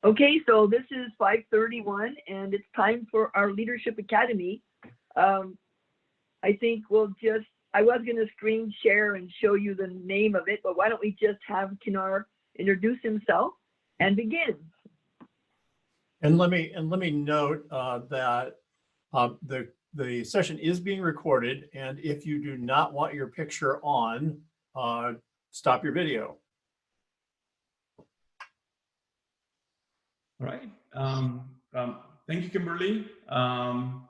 Okay, so this is 5:31 and it's time for our Leadership Academy. I think I was going to screen share and show you the name of it, but why don't we just have Kinnar introduce himself and begin. And let me note that the session is being recorded, and if you do not want your picture on, stop your video. All right. Thank you, Kimberly. I'm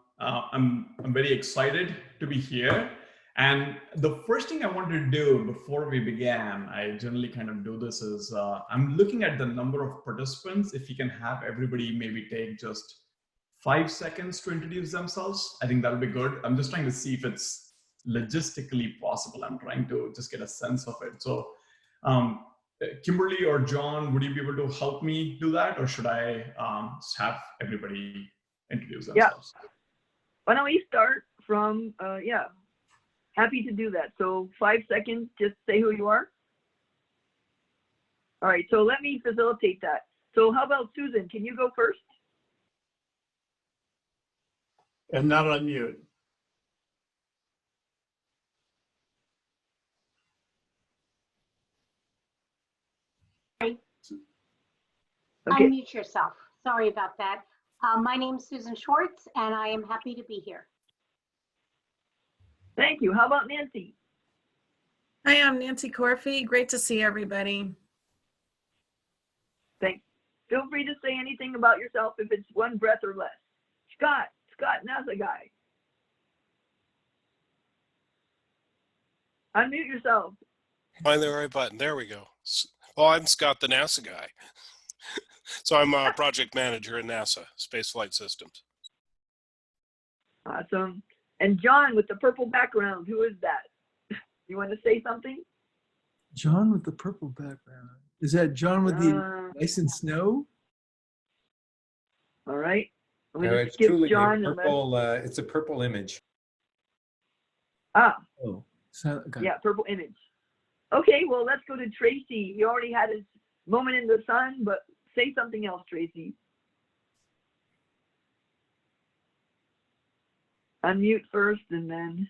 very excited to be here. And the first thing I wanted to do before we began, I generally kind of do this, is I'm looking at the number of participants. If you can have everybody maybe take just 5 seconds to introduce themselves, I think that'll be good. I'm just trying to see if it's logistically possible. I'm trying to just get a sense of it. So Kimberly or John, would you be able to help me do that, or should I just have everybody introduce themselves? Yeah. Why don't we start from, yeah, happy to do that. So 5 seconds, just say who you are. All right, so let me facilitate that. So how about Susan, can you go first? And not unmute. Okay. Unmute yourself. Sorry about that. My name is Susan Schwartz, and I am happy to be here. Thank you. How about Nancy? Hi, I'm Nancy Corfey. Great to see everybody. Thanks. Feel free to say anything about yourself if it's one breath or less. Scott, NASA guy. Unmute yourself. Find the right button. There we go. Well, I'm Scott, the NASA guy. So I'm a project manager at NASA, Space Flight Systems. Awesome. And John with the purple background, who is that? You want to say something? John with the purple background. Is that John with the ice and snow? All right. I'm No, going to it's skip truly John. a purple, it's a purple image. Ah, Oh, so, okay. yeah, purple image. Okay, well, let's go to Tracy. He already had his moment in the sun, but say something else, Tracy. Unmute first and then.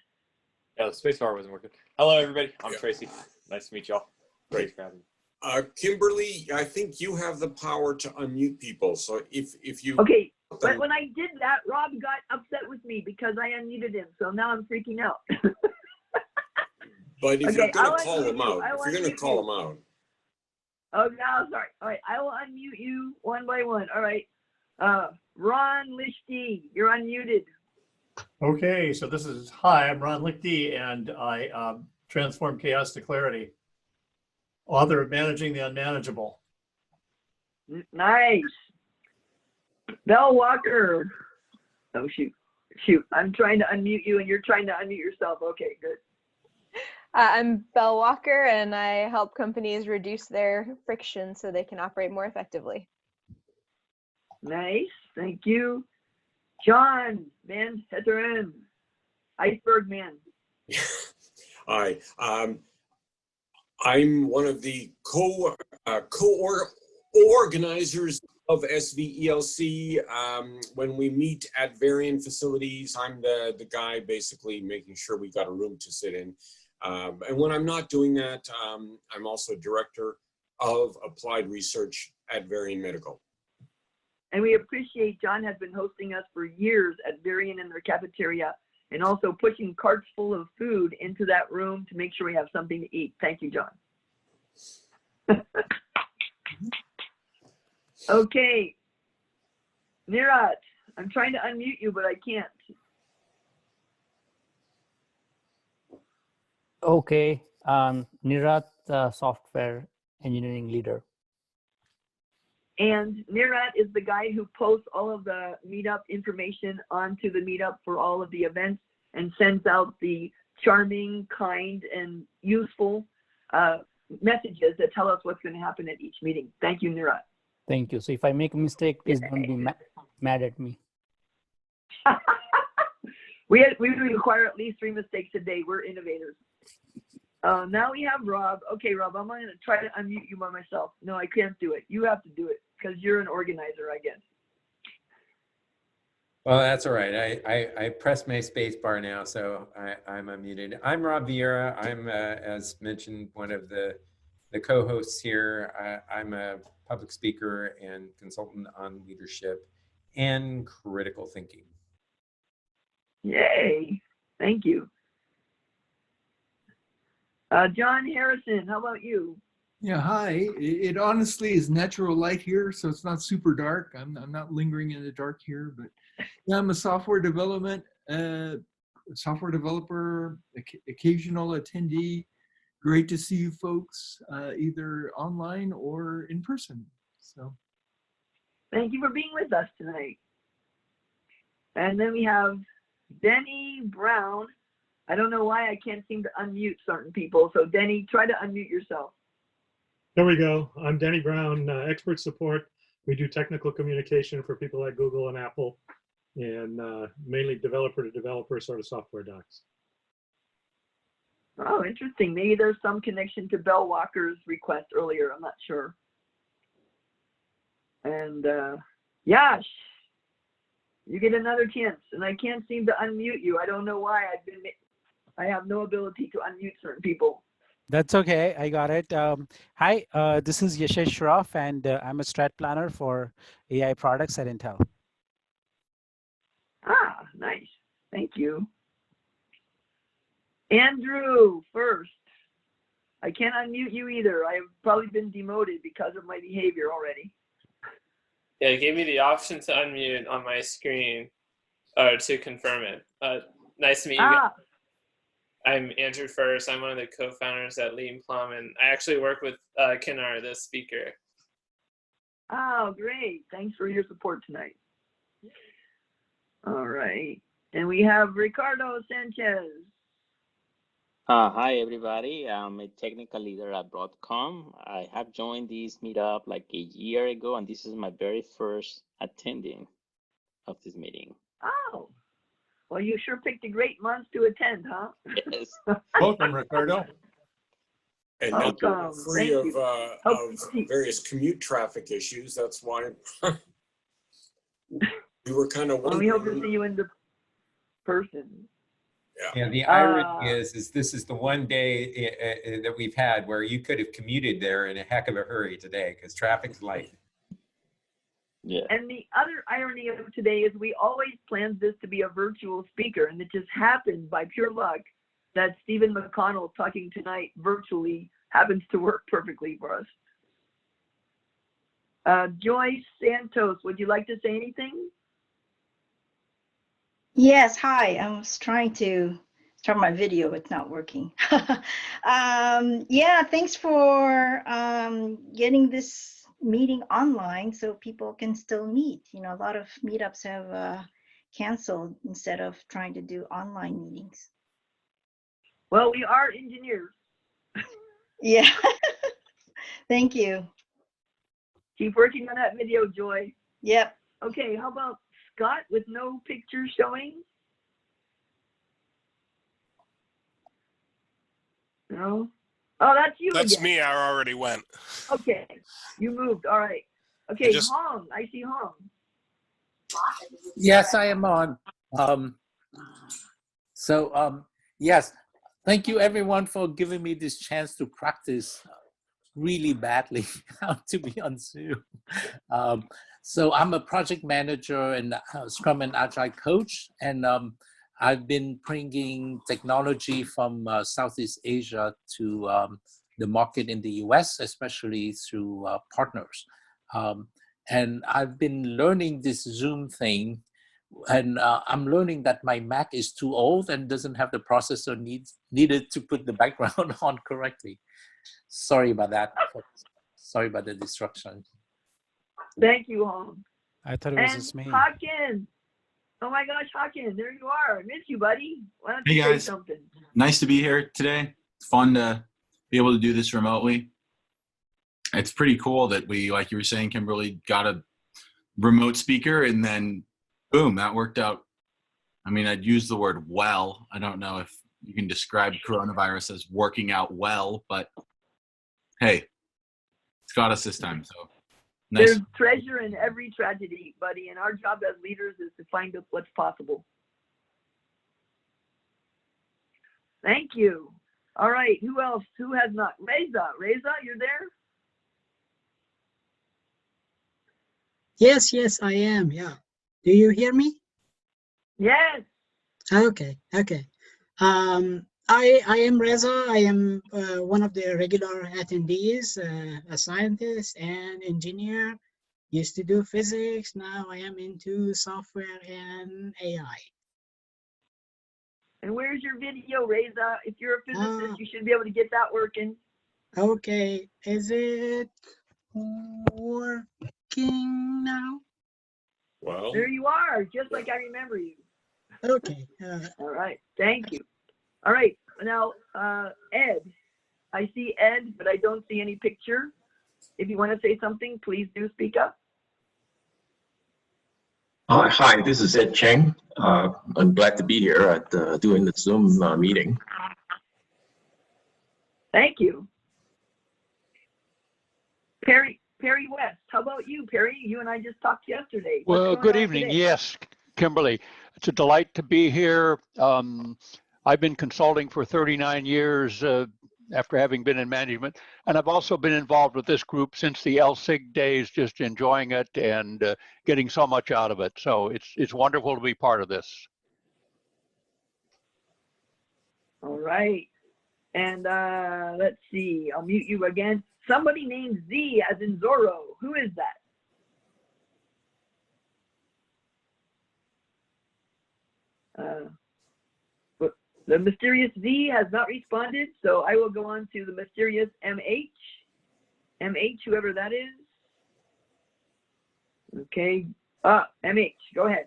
Yeah, the space bar wasn't working. Hello, everybody. I'm Tracy. Nice to meet y'all. Great for having me. Kimberly, I think you have the power to unmute people. So if you. Okay, but when I did that, Rob got upset with me because I unmuted him. So now I'm freaking out. But if Okay, you're going I'll to call unmute him you. out, I will if you're going unmute to call you. him out. Oh, no, sorry. All right, I will unmute you one by one. All right. Ron Lichty, you're unmuted. Okay, so this is, hi, I'm Ron Lichty, and I transform chaos to clarity. Author of Managing the Unmanageable. Nice. Belle Walker. Oh, shoot. I'm trying to unmute you and you're trying to unmute yourself. Okay, good. I'm Belle Walker, and I help companies reduce their friction so they can operate more effectively. Nice, thank you. John Van Heteren, Iceberg Man. Hi, I'm one of the co-organizers of SVELC. When we meet at Varian facilities, I'm the guy basically making sure we got a room to sit in. And when I'm not doing that, I'm also director of applied research at Varian Medical. And we appreciate John has been hosting us for years at Varian in their cafeteria and also pushing carts full of food into that room to make sure we have something to eat. Thank you, John. Okay. Nirat, I'm trying to unmute you, but I can't. Okay, Nirat, software engineering leader. And Nirat is the guy who posts all of the meetup information onto the meetup for all of the events and sends out the charming, kind, and useful messages that tell us what's going to happen at each meeting. Thank you, Nirat. Thank you. So if I make a mistake, please don't be mad at me. We require at least 3 mistakes a day. We're innovators. Now we have Rob. Okay, Rob, I'm going to try to unmute you by myself. No, I can't do it. You have to do it. because you're an organizer, I guess. Well, that's all right. I pressed my space bar now, so I'm unmuted. I'm Rob Vieira. I'm, as mentioned, one of the co-hosts here. I'm a public speaker and consultant on leadership and critical thinking. Yay, thank you. John Harrison, how about you? Yeah, hi. It honestly is natural light here, so it's not super dark. I'm not lingering in the dark here, but yeah, I'm a software developer, occasional attendee. Great to see you folks, either online or in person. So, thank you for being with us tonight. And then we have Denny Brown. I don't know why I can't seem to unmute certain people. So Denny, try to unmute yourself. There we go. I'm Denny Brown, expert support. We do technical communication for people like Google and Apple, and mainly developer to developer sort of software docs. Oh, interesting. Maybe there's some connection to Bell Walker's request earlier. I'm not sure. And Yash, you get another chance, and I can't seem to unmute you. I don't know why. I have no ability to unmute certain people. That's okay. I got it. Hi, this is Yashesh Shroff, and I'm a strat planner for AI products at Intel. Ah, nice. Thank you. Andrew, first. I can't unmute you either. I've probably been demoted because of my behavior already. Yeah, it gave me the option to unmute on my screen or to confirm it. Nice to meet you. Ah. I'm Andrew First. I'm one of the co-founders at Leanplum, and I actually work with Kinnar, the speaker. Oh, great. Thanks for your support tonight. All right. And we have Ricardo Sanchez. Hi, everybody. I'm a technical leader at Broadcom. I have joined this meetup like a year ago, and this is my very first attending of this meeting. Oh, well, you sure picked a great month to attend, huh? Yes. Welcome, Ricardo. And now free of various commute traffic issues. That's why we were kind of wondering. We hope to see you in the person. Yeah, the irony is this is the one day that we've had where you could have commuted there in a heck of a hurry today because traffic's light. Yeah. And the other irony of today is we always planned this to be a virtual speaker, and it just happened by pure luck that Stephen McConnell talking tonight virtually happens to work perfectly for us. Joyce Santos, would you like to say anything? Yes, hi. I was trying to start my video, it's not working. Yeah, thanks for getting this meeting online so people can still meet. You know, a lot of meetups have canceled instead of trying to do online meetings. Well, we are engineers. Yeah. Thank you. Keep working on that video, Joy. Yep. Okay, how about Scott with no picture showing? No? Oh, that's you That's again. me. I already went. Okay, you moved. All right. Okay, Hong. I see Hong. Yes, I am on. Yes, thank you everyone for giving me this chance to practice really badly how to be on Zoom. So I'm a project manager and Scrum and Agile coach, and I've been bringing technology from Southeast Asia to the market in the US, especially through partners. And I've been learning this Zoom thing, and I'm learning that my Mac is too old and doesn't have the processor needed to put the background on correctly. Sorry about that. Sorry about the distraction. Thank you, Hong. I thought it was And just me. Hawkins. Oh my gosh, Hawkins, there you are. I miss you, buddy. Why don't Hey you say guys, something? nice to be here today. It's fun to be able to do this remotely. It's pretty cool that we, like you were saying, Kimberly, got a remote speaker and then boom, that worked out. I mean, I'd use the word well. I don't know if you can describe coronavirus as working out well, but hey, it's got us this time. So Nice. There's treasure in every tragedy, buddy, and our job as leaders is to find out what's possible. Thank you. All right, who else? Who has not? Reza, you're there? Yes, yes, I am. Yeah. Do you hear me? Yes. Okay, okay. I am Reza. I am one of the regular attendees, a scientist and engineer. Used to do physics. Now I am into software and AI. And where's your video, Reza? If you're a physicist, you should be able to get that working. Okay, is it working now? Well, there you are, just like I remember you. Okay. All right, thank you. All right, now Ed. I see Ed, but I don't see any picture. If you want to say something, please do speak up. Hi, this is Ed Cheng. I'm glad to be here at doing the Zoom meeting. Thank you. Perry West, how about you, Perry? You and I just talked yesterday. What's Well, going good on evening. today? Yes, Kimberly. It's a delight to be here. I've been consulting for 39 years after having been in management, and I've also been involved with this group since the LSIG days, just enjoying it and getting so much out of it. So it's wonderful to be part of this. All right. And let's see, I'll mute you again. Somebody named Z as in Zorro. Who is that? The mysterious Z has not responded, so I will go on to the mysterious MH. MH, whoever that is. Okay. MH, go ahead.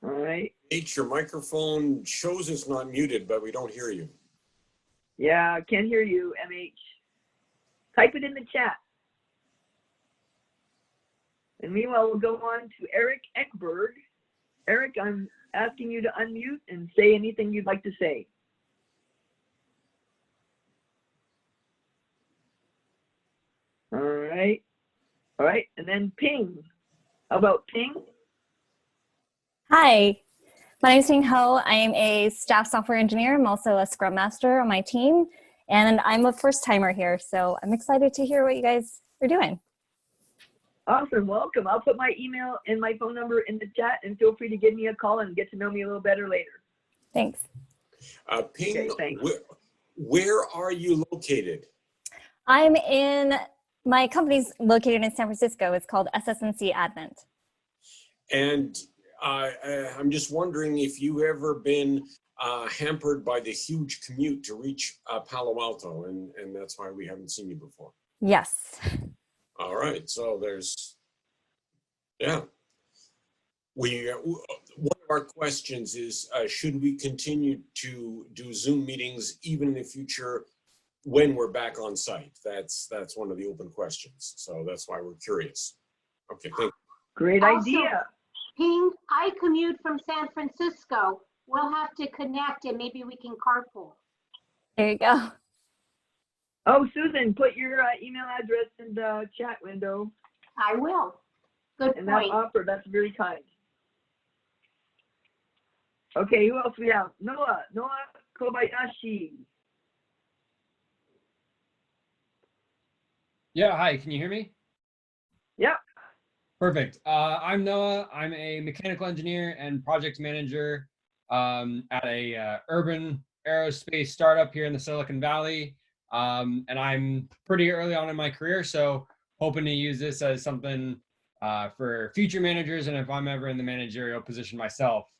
All right. H, your microphone shows it's not muted, but we don't hear you. Yeah, I can't hear you, MH. Type it in the chat. And meanwhile, we'll go on to Eric Eckberg. Eric, I'm asking you to unmute and say anything you'd like to say. All right. All right. And then Ping. How about Ping? Hi, my name is Ping Ho. I am a staff software engineer. I'm also a Scrum Master on my team, and I'm a first timer here. So I'm excited to hear what you guys are doing. Awesome, welcome. I'll put my email and my phone number in the chat, and feel free to give me a call and get to know me a little better later. Thanks. Ping, okay, thanks. Where are you located? I'm in, my company's located in San Francisco. It's called SS&C Advent. And I'm just wondering if you've ever been hampered by the huge commute to reach Palo Alto, and that's why we haven't seen you before. Yes. All right, so there's, yeah. One of our questions is, should we continue to do Zoom meetings even in the future when we're back on site? That's one of the open questions. So that's why we're curious. Okay, thank you. Great idea. Ping, I commute from San Francisco. We'll have to connect and maybe we can carpool. There you go. Oh, Susan, put your email address in the chat window. I will. Good and point. that offer, that's very kind. Okay, who else we have? Noah Kobayashi. Yeah, hi, can you hear me? Yep. Perfect. I'm Noah. I'm a mechanical engineer and project manager at a urban aerospace startup here in the Silicon Valley. And I'm pretty early on in my career, so hoping to use this as something for future managers. And if I'm ever in the managerial position myself,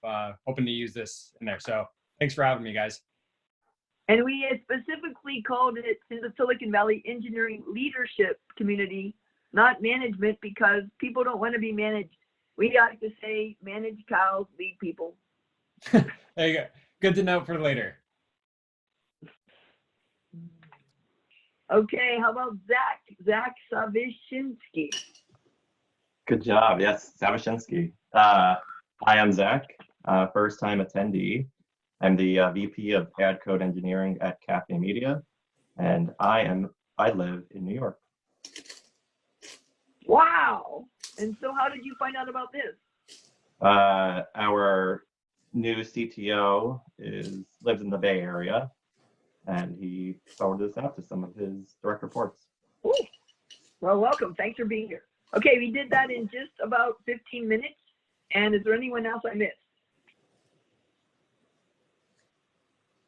hoping to use this in there. So thanks for having me, guys. And we specifically called it in the Silicon Valley engineering leadership community, not management, because people don't want to be managed. We like to say manage cows, lead people. There you go. Good to know for later. Okay, how about Zach Savishinsky? Good job. Yes, Savishinsky. Hi, I'm Zach, first time attendee. I'm the VP of Ad Code Engineering at Cafe Media, and I live in New York. Wow. And so how did you find out about this? Our new CTO lives in the Bay Area, and he forwarded this out to some of his direct reports. Ooh. Well, welcome. Thanks for being here. Okay, we did that in just about 15 minutes. And is there anyone else I missed?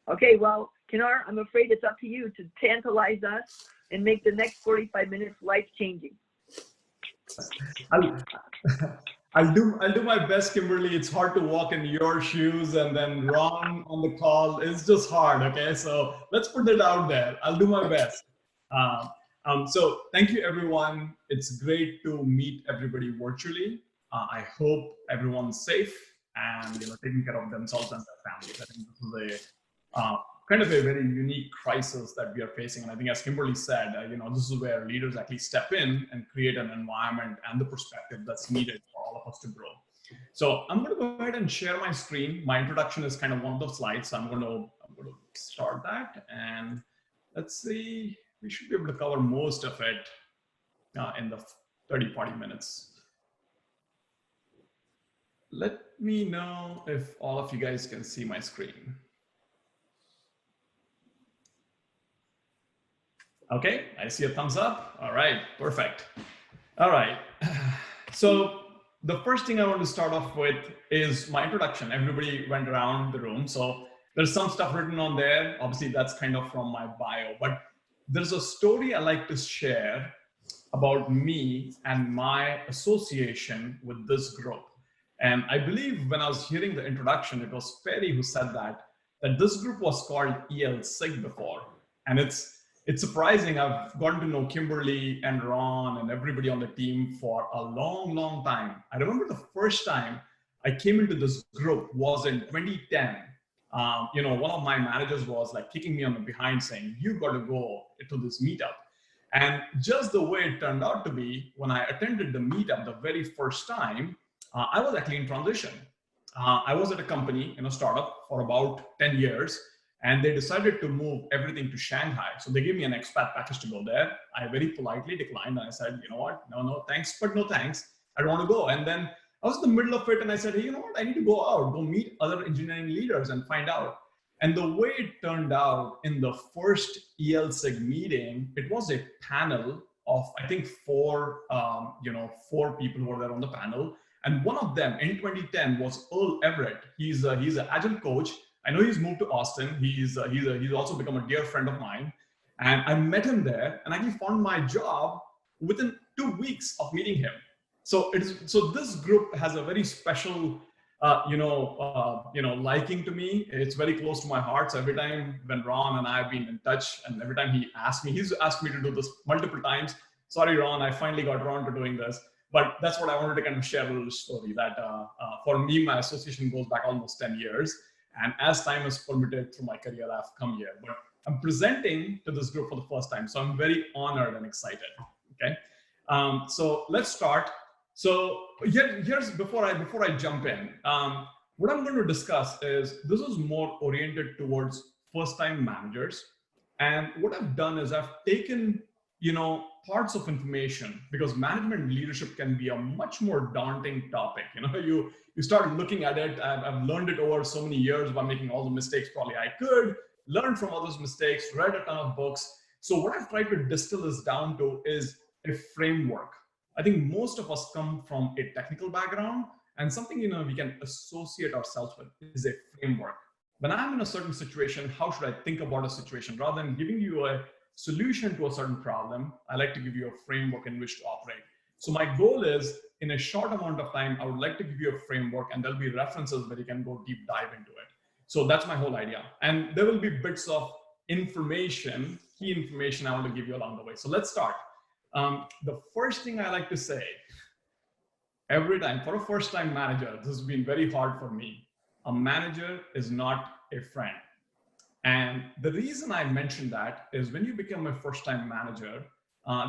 Okay, well, Kinnar, I'm afraid it's up to you to tantalize us and make the next 45 minutes life-changing. I'll do my best, Kimberly. It's hard to walk in your shoes and then Ron on the call. It's just hard, okay? So let's put it out there. I'll do my best. So thank you, everyone. It's great to meet everybody virtually. I hope everyone's safe and taking care of themselves and their families. I think this is a kind of a very unique crisis that we are facing. And I think, as Kimberly said, this is where leaders actually step in and create an environment and the perspective that's needed for all of us to grow. So I'm going to go ahead and share my screen. My introduction is kind of one of the slides. So I'm going to start that. And let's see, we should be able to cover most of it in the 30-40 minutes. Let me know if all of you guys can see my screen. Okay, I see a thumbs up. All right, perfect. All right, so the first thing I want to start off with is my introduction. Everybody went around the room, so there's some stuff written on there. Obviously, that's kind of from my bio, but there's a story I like to share about me and my association with this group. And I believe when I was hearing the introduction, it was Perry who said that this group was called SVELC before. And it's surprising. I've gotten to know Kimberly and Ron and everybody on the team for a long, long time. I remember the first time I came into this group was in 2010. One of my managers was like kicking me on the behind saying, you got to go to this meetup. And just the way it turned out to be, when I attended the meetup the very first time, I was actually in transition. I was at a company, startup for about 10 years, and they decided to move everything to Shanghai. So they gave me an expat package to go there. I very politely declined, and I said, you know what, no thanks, but no thanks. I don't want to go. And then I was in the middle of it, and I said, hey, you know what, I need to go out, go meet other engineering leaders and find out. And the way it turned out in the first SVELC meeting, it was a panel of, I think, four people who were there on the panel. And one of them in 2010 was Earl Everett. He's an agile coach. I know he's moved to Austin. He's also become a dear friend of mine. And I met him there and actually found my job within 2 weeks of meeting him. So this group has a very special, liking to me. It's very close to my heart. So every time when Ron and I have been in touch, and every time he's asked me to do this multiple times. Sorry, Ron, I finally got around to doing this. But that's what I wanted to kind of share a little story that for me, my association goes back almost 10 years. And as time has permitted through my career, I've come here. But I'm presenting to this group for the first time. So I'm very honored and excited. Okay. So let's start. So here's before I jump in, what I'm going to discuss is this is more oriented towards first-time managers. And what I've done is I've taken parts of information, because management leadership can be a much more daunting topic. You start looking at it. I've learned it over so many years by making all the mistakes probably I could, learn from others' mistakes, read a ton of books. So what I've tried to distill this down to is a framework. I think most of us come from a technical background, and something we can associate ourselves with is a framework. When I'm in a certain situation, how should I think about a situation? Rather than giving you a solution to a certain problem, I like to give you a framework in which to operate. So my goal is, in a short amount of time, I would like to give you a framework, and there'll be references where you can go deep dive into it. So that's my whole idea. And there will be bits of information, key information I want to give you along the way. So let's start. The first thing I like to say, every time, for a first-time manager, this has been very hard for me. A manager is not a friend. And the reason I mention that is when you become a first-time manager,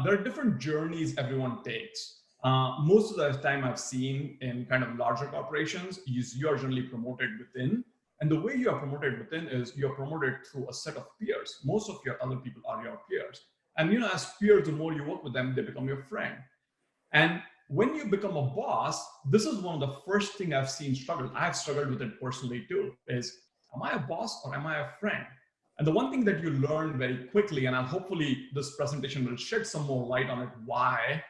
there are different journeys everyone takes. Most of the time I've seen in kind of larger corporations is you are generally promoted within, And the way you are promoted within is you're promoted through a set of peers. Most of your other people are your peers. And as peers, the more you work with them, they become your friend. And when you become a boss, this is one of the first things I've seen struggle. I've struggled with it personally too, is am I a boss or am I a friend? And the one thing that you learn very quickly, and hopefully this presentation will shed some more light on it, why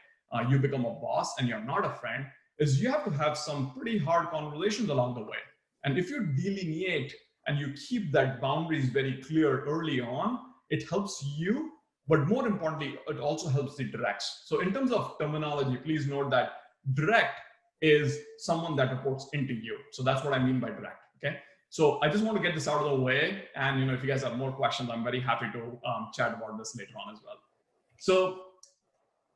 you become a boss and you're not a friend, is you have to have some pretty hard conversations along the way. And if you delineate and you keep that boundaries very clear early on, it helps you, but more importantly, it also helps the directs. So in terms of terminology, please note that direct is someone that reports into you. So that's what I mean by direct, okay? So I just want to get this out of the way. And if you guys have more questions, I'm very happy to chat about this later on as well. So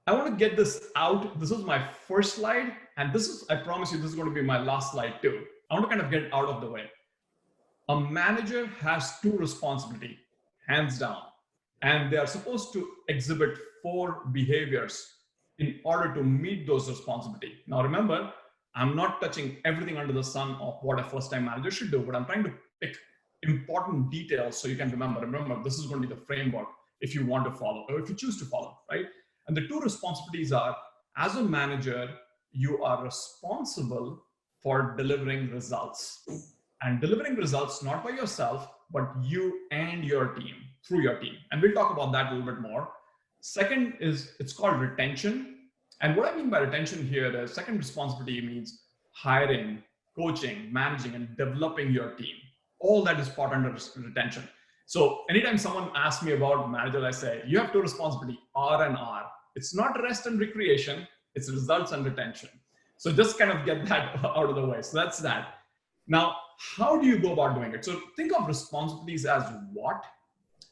I want to get this out. This is my first slide. And this is, I promise you, this is going to be my last slide too. I want to kind of get it out of the way. A manager has two responsibilities, hands down. And they are supposed to exhibit 4 behaviors in order to meet those responsibilities. Now remember, I'm not touching everything under the sun of what a first-time manager should do, but I'm trying to pick important details so you can remember. Remember, this is going to be the framework if you want to follow, or if you choose to follow, right? And the 2 responsibilities are, as a manager, you are responsible for delivering results. And delivering results not by yourself, but you and your team, through your team. And we'll talk about that a little bit more. Second is, it's called retention. And what I mean by retention here, the second responsibility means hiring, coaching, managing, and developing your team. All that is part under retention. So anytime someone asks me about manager, I say, you have 2 responsibilities, R and R. It's not rest and recreation, it's results and retention. So just kind of get that out of the way. So that's that. Now, how do you go about doing it? So think of responsibilities as what,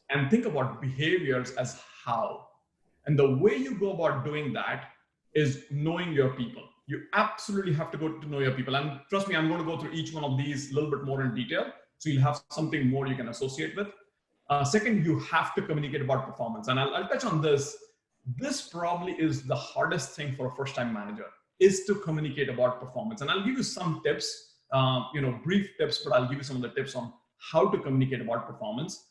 and think about behaviors as how. And the way you go about doing that is knowing your people. You absolutely have to go to know your people. And trust me, I'm going to go through each one of these a little bit more in detail. So you'll have something more you can associate with. Second, you have to communicate about performance. And I'll touch on this. This probably is the hardest thing for a first-time manager, is to communicate about performance. And I'll give you some tips, brief tips, but I'll give you some of the tips on how to communicate about performance.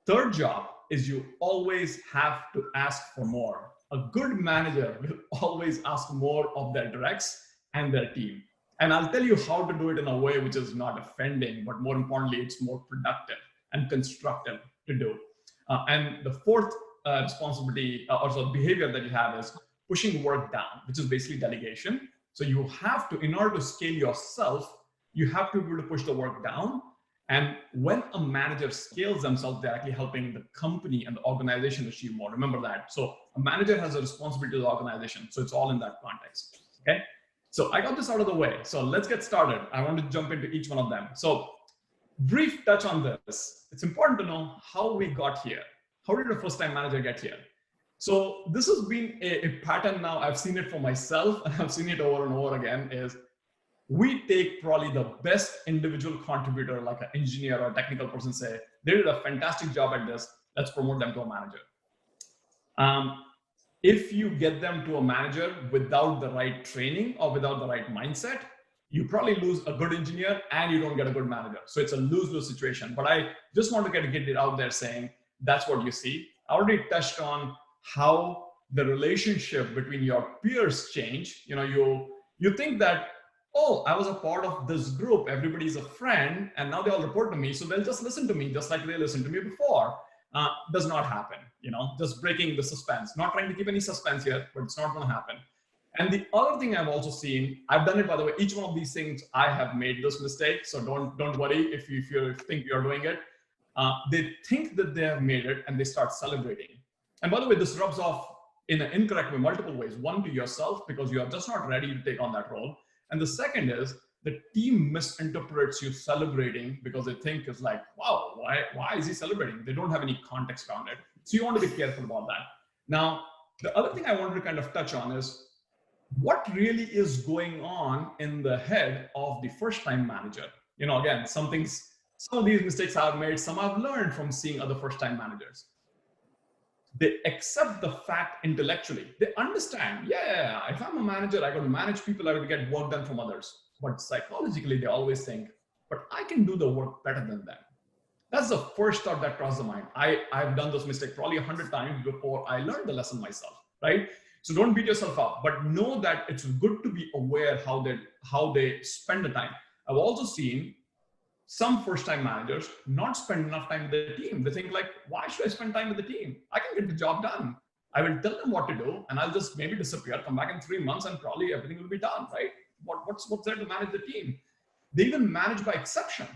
Third job is you always have to ask for more. A good manager will always ask more of their directs and their team. And I'll tell you how to do it in a way which is not offending, but more importantly, it's more productive and constructive to do. And the fourth responsibility or behavior that you have is pushing work down, which is basically delegation. So you have to, in order to scale yourself, you have to be able to push the work down. And when a manager scales themselves, they're actually helping the company and the organization achieve more. Remember that. So a manager has a responsibility to the organization. So it's all in that context. Okay. So I got this out of the way. So let's get started. I want to jump into each one of them. So brief touch on this. It's important to know how we got here. How did a first-time manager get here? So this has been a pattern now. I've seen it for myself, and I've seen it over and over again, is we take probably the best individual contributor, like an engineer or a technical person, say, they did a fantastic job at this, let's promote them to a manager. If you get them to a manager without the right training or without the right mindset, you probably lose a good engineer and you don't get a good manager. So it's a lose-lose situation. But I just want to get it out there saying that's what you see. I already touched on how the relationship between your peers change. You think that, oh, I was a part of this group, everybody's a friend, and now they all report to me, so they'll just listen to me just like they listened to me before. Does not happen, just breaking the suspense. Not trying to keep any suspense here, but it's not going to happen. And the other thing I've also seen, I've done it, by the way, each one of these things, I have made this mistake, so don't worry if you think you're doing it. They think that they have made it and they start celebrating. And by the way, this rubs off in an incorrect way, multiple ways. One, to yourself, because you are just not ready to take on that role. And the second is the team misinterprets you celebrating because they think it's like, wow, why is he celebrating? They don't have any context around it. So you want to be careful about that. Now, the other thing I wanted to kind of touch on is what really is going on in the head of the first-time manager. Again, some of these mistakes I've made, some I've learned from seeing other first-time managers. They accept the fact intellectually. They understand, yeah, if I'm a manager, I got to manage people, I got to get work done from others. But psychologically, they always think, but I can do the work better than them. That's the first thought that crosses the mind. I've done this mistake probably 100 times before I learned the lesson myself, right? So don't beat yourself up, but know that it's good to be aware how they spend the time. I've also seen some first-time managers not spend enough time with the team. They think like, why should I spend time with the team? I can get the job done. I will tell them what to do, and I'll just maybe disappear, come back in 3 months, and probably everything will be done, right? What's there to manage the team? They even manage by exception.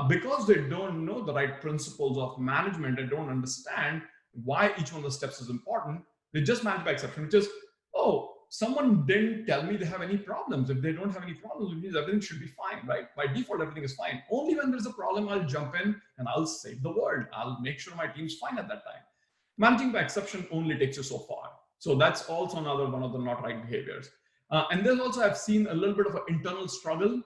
Because they don't know the right principles of management, they don't understand why each one of the steps is important, they just manage by exception, which is, oh, someone didn't tell me they have any problems. If they don't have any problems, it means everything should be fine, right? By default, everything is fine. Only when there's a problem, I'll jump in and I'll save the world. I'll make sure my team's fine at that time. Managing by exception only takes you so far. So that's also another one of the not right behaviors. And then also I've seen a little bit of an internal struggle.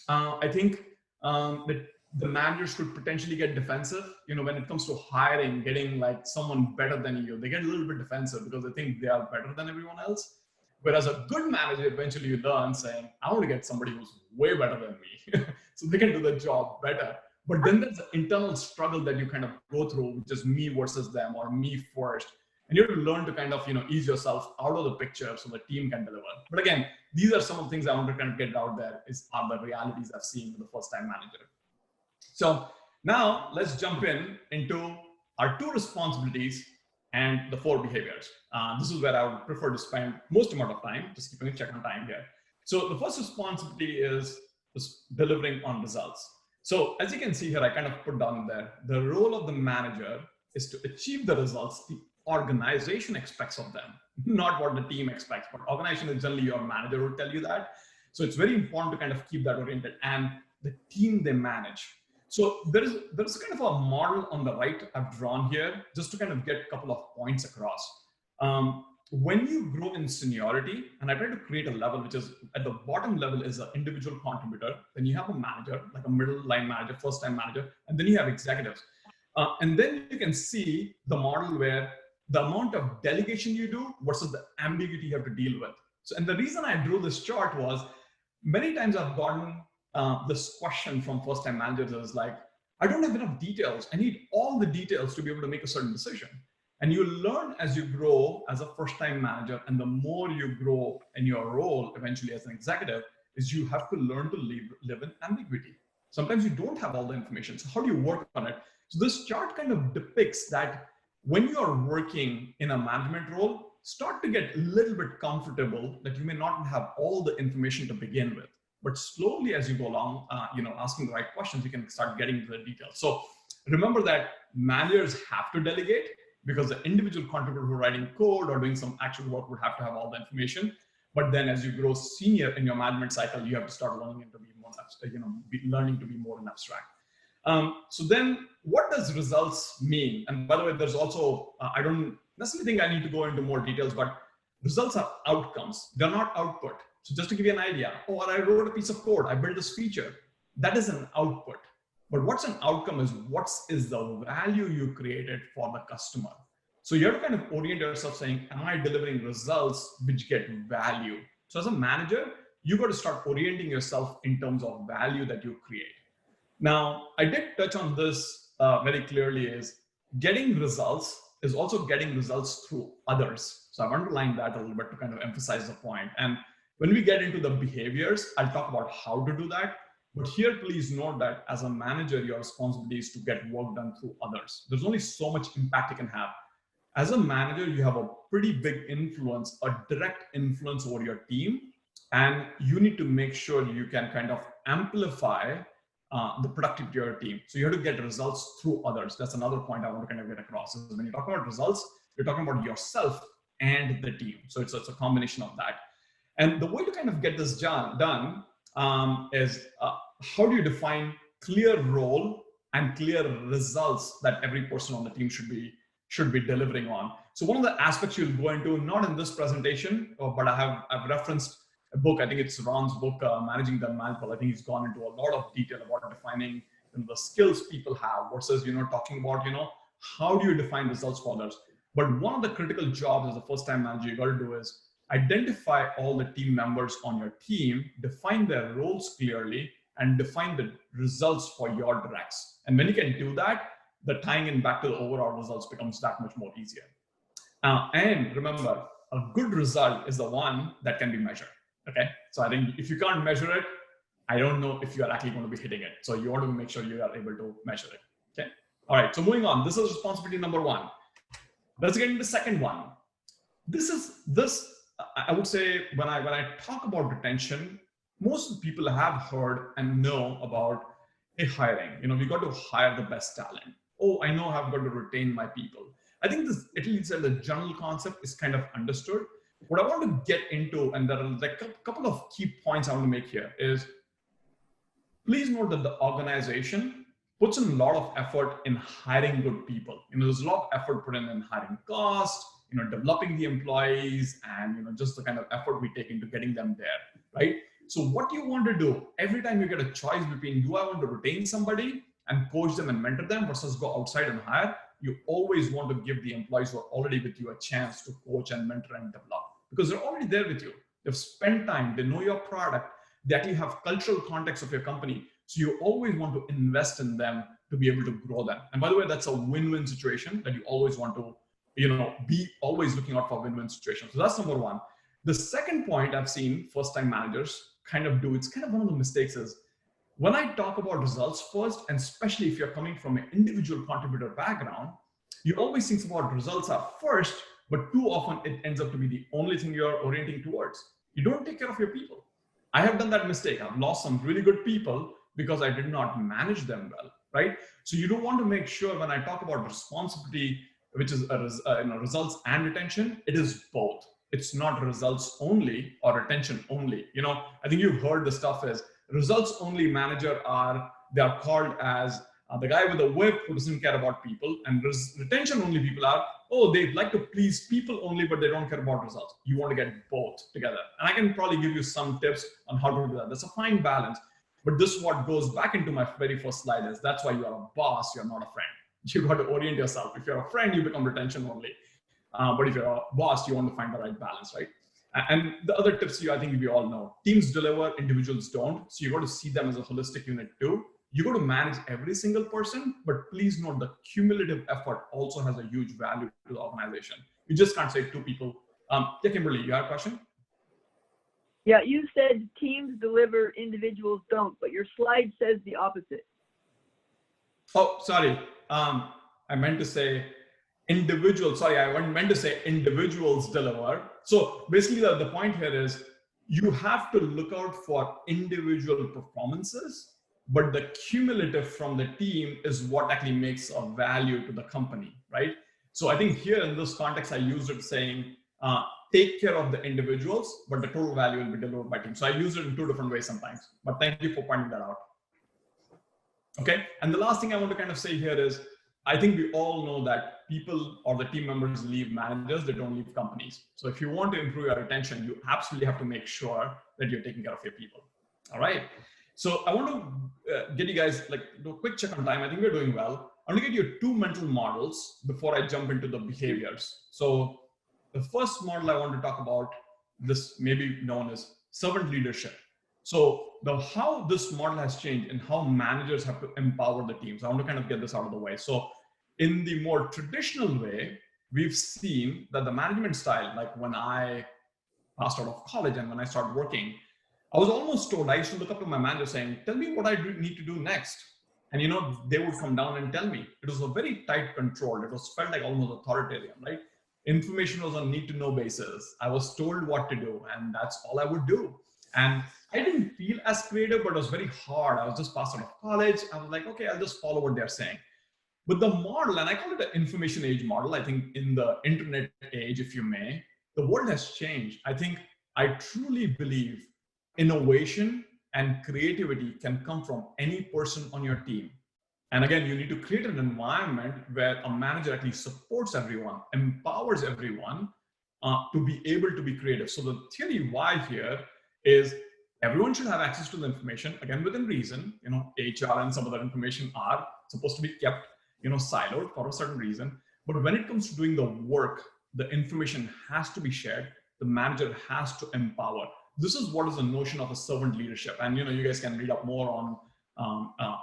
I think that the managers could potentially get defensive. You know, when it comes to hiring, getting like someone better than you, they get a little bit defensive because they think they are better than everyone else. Whereas a good manager, eventually you learn saying, I want to get somebody who's way better than me so they can do the job better. But then there's an internal struggle that you kind of go through, which is me versus them or me first. And you have to learn to kind of, ease yourself out of the picture so the team can deliver. But again, these are some of the things I want to kind of get out there are the realities I've seen with the first-time manager. So now let's jump into our 2 responsibilities and the 4 behaviors. This is where I would prefer to spend most amount of time, just keeping a check on time here. So the first responsibility is delivering on results. So as you can see here, I kind of put down there, the role of the manager is to achieve the results the organization expects of them, not what the team expects, but organization is generally your manager will tell you that. So it's very important to kind of keep that oriented, and the team they manage. So there's kind of a model on the right I've drawn here just to kind of get a couple of points across. When you grow in seniority, and I try to create a level which is at the bottom level is an individual contributor, then you have a manager, like a middle line manager, first time manager, and then you have executives. And then you can see the model where the amount of delegation you do versus the ambiguity you have to deal with. So, and the reason I drew this chart was many times I've gotten this question from first-time managers is like, I don't have enough details. I need all the details to be able to make a certain decision. And you learn as you grow as a first-time manager, and the more you grow in your role eventually as an executive, is you have to learn to live in ambiguity. Sometimes you don't have all the information. So how do you work on it? So this chart kind of depicts that when you are working in a management role, start to get a little bit comfortable that you may not have all the information to begin with. But slowly as you go along, asking the right questions, you can start getting into the details. So remember that managers have to delegate because the individual contributor who are writing code or doing some actual work would have to have all the information. But then as you grow senior in your management cycle, you have to start learning to be more, learning to be more in abstract. So then what does results mean? And by the way, there's also, I don't necessarily think I need to go into more details, but results are outcomes. They're not output. So just to give you an idea, I wrote a piece of code, I built this feature. That is an output. But what's an outcome is what is the value you created for the customer. So you have to kind of orient yourself saying, am I delivering results which get value? So as a manager, you got to start orienting yourself in terms of value that you create. Now, I did touch on this very clearly is getting results is also getting results through others. So I've underlined that a little bit to kind of emphasize the point. And when we get into the behaviors, I'll talk about how to do that. But here, please note that as a manager, your responsibility is to get work done through others. There's only so much impact you can have. As a manager, you have a pretty big influence, a direct influence over your team. And you need to make sure you can kind of amplify the productivity of your team. So you have to get results through others. That's another point I want to kind of get across. Is when you talk about results, you're talking about yourself and the team. So it's a combination of that. And the way to kind of get this done is how do you define clear role and clear results that every person on the team should be delivering on. So one of the aspects you'll go into, not in this presentation, but I've referenced a book, I think it's Ron's book, Managing the Mantle. I think he's gone into a lot of detail about defining the skills people have versus, talking about, how do you define results for others? But one of the critical jobs as a first-time manager you got to do is identify all the team members on your team, define their roles clearly, and define the results for your directs. And when you can do that, the tying in back to the overall results becomes that much more easier. And remember, a good result is the one that can be measured. Okay, so I think if you can't measure it, I don't know if you are actually going to be hitting it. So you want to make sure you are able to measure it. Okay, all right. So moving on, this is responsibility number one. Let's get into the second one. I would say when I talk about retention, most people have heard and know about hiring. We got to hire the best talent. Oh, I know I've got to retain my people. I think this, at least the general concept is kind of understood. What I want to get into, and there are like a couple of key points I want to make here, is please note that the organization puts in a lot of effort in hiring good people. There's a lot of effort put in hiring cost, developing the employees, and just the kind of effort we take into getting them there, right? So what you want to do every time you get a choice between, do I want to retain somebody and coach them and mentor them versus go outside and hire, you always want to give the employees who are already with you a chance to coach and mentor and develop, because they're already there with you. They've spent time, they know your product, they actually have cultural context of your company. So you always want to invest in them to be able to grow them. And by the way, that's a win-win situation that you always want to, be always looking out for win-win situations. So that's number one. The second point I've seen first-time managers kind of do, it's kind of one of the mistakes, is when I talk about results first, and especially if you're coming from an individual contributor background, you always think about results are first, but too often it ends up to be the only thing you're orienting towards. You don't take care of your people. I have done that mistake. I've lost some really good people because I did not manage them well, right? So you don't want to make sure when I talk about responsibility, which is results and retention, it is both. It's not results only or retention only. I think you've heard the stuff is results only manager they are called as the guy with a whip who doesn't care about people, and retention only people are, oh, they like to please people only, but they don't care about results. You want to get both together. And I can probably give you some tips on how to do that. That's a fine balance. But this is what goes back into my very first slide is that's why you are a boss, you're not a friend. You got to orient yourself. If you're a friend, you become retention only. But if you're a boss, you want to find the right balance, right? And the other tips I think we all know. Teams deliver, individuals don't. So you got to see them as a holistic unit too. You got to manage every single person, but please note the cumulative effort also has a huge value to the organization. You just can't say two people. Yeah, Kimberly, you have a question? Yeah, you said teams deliver, individuals don't, but your slide says the opposite. Oh, sorry. I meant to say individuals. Sorry, I meant to say individuals deliver. So basically the point here is you have to look out for individual performances, but the cumulative from the team is what actually makes a value to the company, right? So I think here in this context, I used it saying, take care of the individuals, but the total value will be delivered by team. So I use it in two different ways sometimes, but thank you for pointing that out. Okay, and the last thing I want to kind of say here is, I think we all know that people or the team members leave managers, they don't leave companies. So if you want to improve your retention, you absolutely have to make sure that you're taking care of your people. All right. So I want to get you guys do a quick check on time. I think we're doing well. I want to get you two mental models before I jump into the behaviors. So the first model I want to talk about, this may be known as servant leadership. So how this model has changed and how managers have to empower the teams. I want to kind of get this out of the way. So in the more traditional way, we've seen that the management style, like when I passed out of college and when I started working, I was almost told, I used to look up to my manager saying, tell me what I need to do next. And they would come down and tell me. It was a very tight control. It was felt like almost authoritarian, right? Information was on need to know basis. I was told what to do and that's all I would do. And I didn't feel as creative, but it was very hard. I was just passed out of college. I was like, okay, I'll just follow what they're saying. But the model, and I call it the information age model, I think in the internet age, if you may, the world has changed. I truly believe innovation and creativity can come from any person on your team. And again, you need to create an environment where a manager actually supports everyone, empowers everyone to be able to be creative. So the theory why here is everyone should have access to the information, again, within reason. HR and some other information are supposed to be kept, siloed for a certain reason. But when it comes to doing the work, the information has to be shared. The manager has to empower. this is what is the notion of a servant leadership. And you guys can read up more on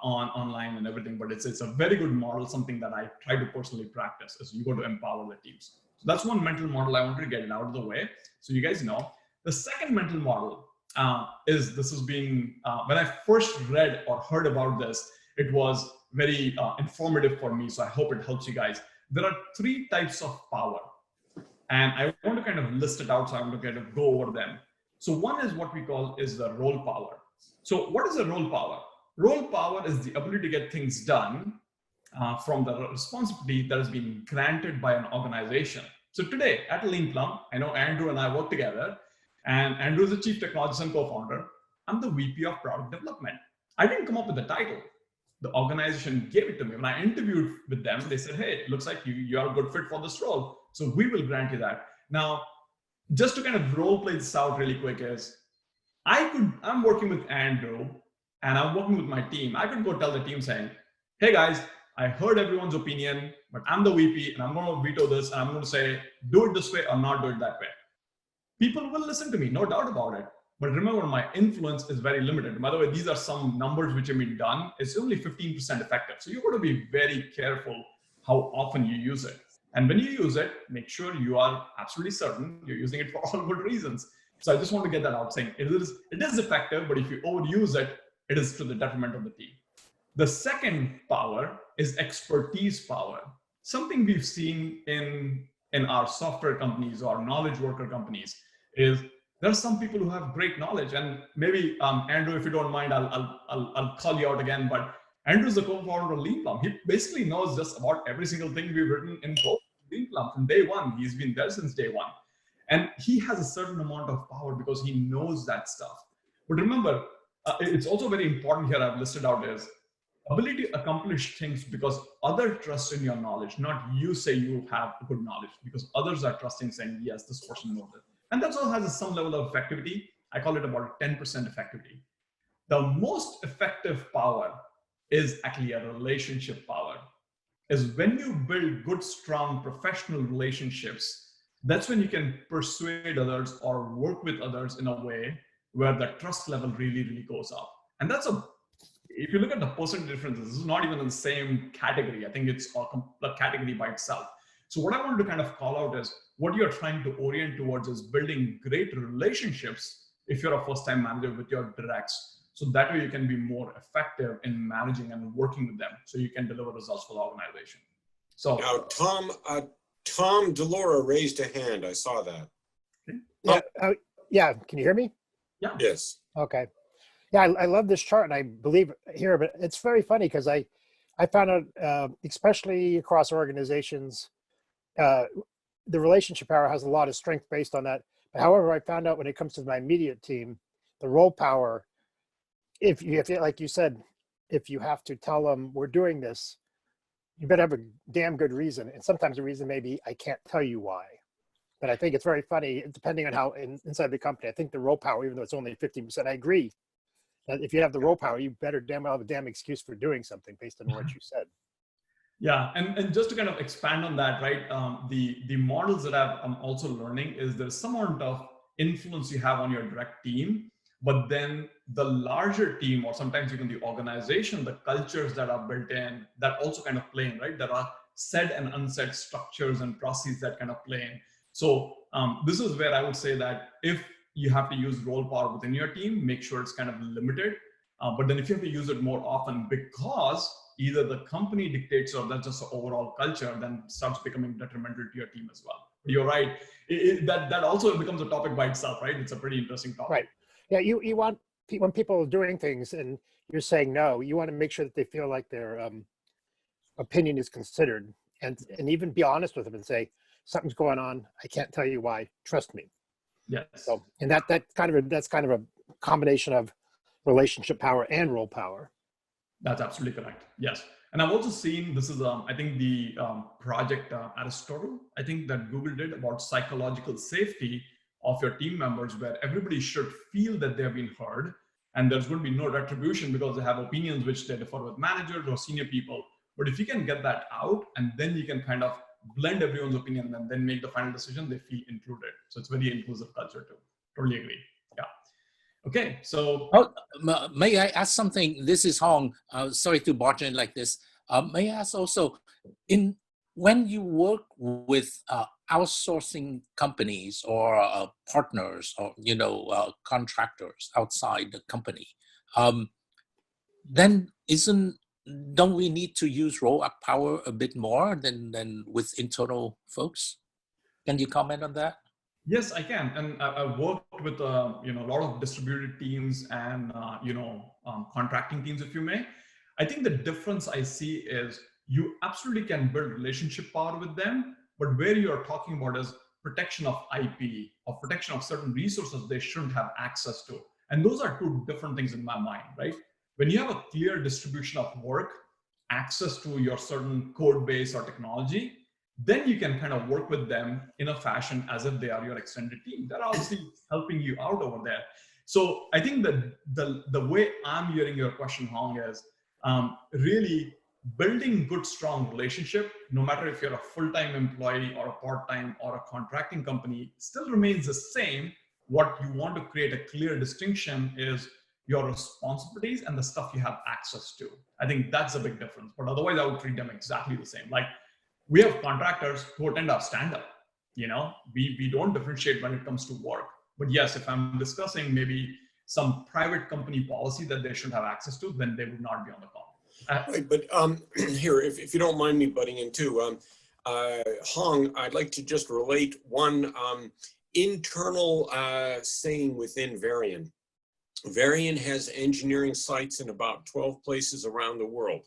online and everything, but it's a very good model, something that I try to personally practice as you go to empower the teams. So that's one mental model I wanted to get it out of the way so you guys know. The second mental model when I first read or heard about this, it was very informative for me. So I hope it helps you guys. There are 3 types of power, and I want to kind of list it out. So I'm going to kind of go over them. So one is what we call is the role power. So what is a role power? Role power is the ability to get things done from the responsibility that has been granted by an organization. So today at Leanplum, I know Andrew and I work together, and Andrew is the chief technologist and co-founder. I'm the VP of product development. I didn't come up with the title. The organization gave it to me. When I interviewed with them, they said, hey, it looks like you are a good fit for this role. So we will grant you that. Now, just to kind of role play this out really quick is, I'm working with Andrew and I'm working with my team. I could go tell the team saying, hey guys, I heard everyone's opinion, but I'm the VP and I'm going to veto this. And I'm going to say, do it this way or not do it that way. People will listen to me, no doubt about it. But remember, my influence is very limited. By the way, these are some numbers which have been done. It's only 15% effective. So you've got to be very careful how often you use it. And when you use it, make sure you are absolutely certain you're using it for all good reasons. So I just want to get that out, saying it is effective, but if you overuse it, it is to the detriment of the team. The second power is expertise power. Something we've seen in our software companies or knowledge worker companies is there are some people who have great knowledge, and maybe Andrew, if you don't mind, I'll call you out again. But Andrew's the co-founder of Leanplum. He basically knows just about every single thing we've written in Leanplum from day one. He's been there since day one, and he has a certain amount of power because he knows that stuff. But remember, it's also very important here. I've listed out is ability to accomplish things because others trust in your knowledge, not you say you have good knowledge, because others are trusting, saying yes, this person knows it. And that also has some level of effectivity. I call it about 10% effectivity. The most effective power is actually a relationship power. Is when you build good, strong professional relationships, that's when you can persuade others or work with others in a way where the trust level really, really goes up. And if you look at the percent differences, this is not even in the same category. I think it's a category by itself. So what I wanted to kind of call out is what you're trying to orient towards is building great relationships if you're a first-time manager with your directs. So that way you can be more effective in managing and working with them so you can deliver results for the organization. So now, Tom Delora raised a hand. I saw that. Yeah, yeah. Can you hear me? Yeah. Yes. Okay. Yeah, I love this chart, and I believe here, but it's very funny because I found out, especially across organizations, the relationship power has a lot of strength based on that. However, I found out when it comes to my immediate team, the role power, if you like you said, if you have to tell them we're doing this, you better have a damn good reason. And sometimes the reason may be I can't tell you why. But I think it's very funny, depending on how inside the company, I think the role power, even though it's only 15%, I agree that if you have the role power, you better damn well have a damn excuse for doing something based on what you said. Yeah, and just to kind of expand on that, right? The models that I'm also learning is there's some amount of influence you have on your direct team, but then the larger team, or sometimes even the organization, the cultures that are built in, that also kind of play in, right? There are said and unsaid structures and processes that kind of play in. So this is where I would say that if you have to use role power within your team, make sure it's kind of limited. But then if you have to use it more often because either the company dictates or that's just the overall culture, then starts becoming detrimental to your team as well. You're right. That also becomes a topic by itself, right? It's a pretty interesting topic. Right. Yeah, you want, when people are doing things and you're saying no, you want to make sure that they feel like their opinion is considered, and even be honest with them and say, something's going on, I can't tell you why, trust me. Yes. So, and that's kind of a combination of relationship power and role power. That's absolutely correct. Yes. And I've also seen, this is, I think the project Aristotle, I think that Google did about psychological safety of your team members, where everybody should feel that they've been heard and there's going to be no retribution because they have opinions which they differ with managers or senior people. But if you can get that out and then you can kind of blend everyone's opinion and then make the final decision, they feel included. So it's very inclusive culture too. Totally agree. Yeah. Okay, so Oh, may I ask something? This is Hong. Sorry to barge in like this. May I ask also, when you work with outsourcing companies or partners or contractors outside the company, then don't we need to use roll-up power a bit more than with internal folks? Can you comment on that? yes, I can, and I've worked with a lot of distributed teams and contracting teams, if you may. I think the difference I see is you absolutely can build relationship power with them, but where you are talking about is protection of IP or protection of certain resources they shouldn't have access to, and those are two different things in my mind, right? When you have a clear distribution of work, access to your certain code base or technology, then you can kind of work with them in a fashion as if they are your extended team. They're obviously helping you out over there. So I think that the way I'm hearing your question, Hong, is really building good, strong relationship, no matter if you're a full-time employee or a part-time or a contracting company, still remains the same. What you want to create a clear distinction is your responsibilities and the stuff you have access to. I think that's a big difference. But otherwise, I would treat them exactly the same. Like, we have contractors who attend our stand-up. We don't differentiate when it comes to work. But yes, if I'm discussing maybe some private company policy that they should have access to, then they would not be on the call. Right, but here, if you don't mind me butting in too, Hong, I'd like to just relate one internal saying within Varian. Varian has engineering sites in about 12 places around the world.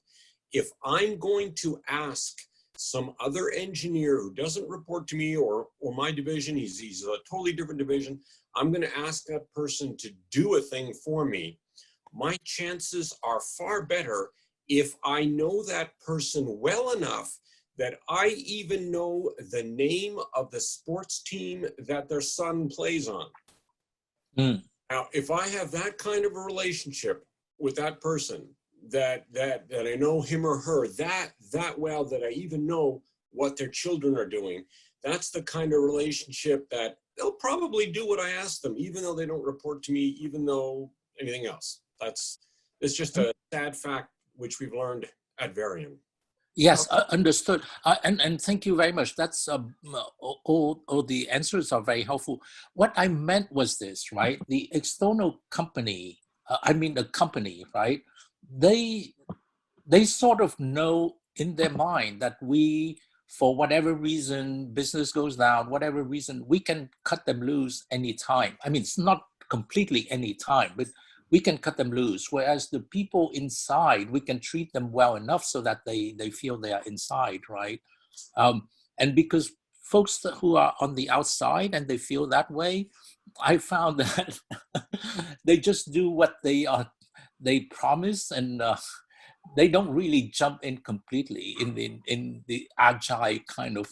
If I'm going to ask some other engineer who doesn't report to me or my division, he's a totally different division, I'm going to ask that person to do a thing for me, my chances are far better if I know that person well enough that I even know the name of the sports team that their son plays on. Now, if I have that kind of a relationship with that person, that I know him or her that well, that I even know what their children are doing, that's the kind of relationship that they'll probably do what I ask them, even though they don't report to me, even though anything else. It's just a sad fact which we've learned at Varian. Yes, understood. And thank you very much. That's all the answers are very helpful. What I meant was this, right? The external company, the company, right? They sort of know in their mind that we, for whatever reason, business goes down, whatever reason, we can cut them loose anytime. It's not completely any time, but we can cut them loose. Whereas the people inside, we can treat them well enough so that they feel they are inside, right? And because folks who are on the outside and they feel that way, I found that they just do what they promise, and they don't really jump in completely in the agile kind of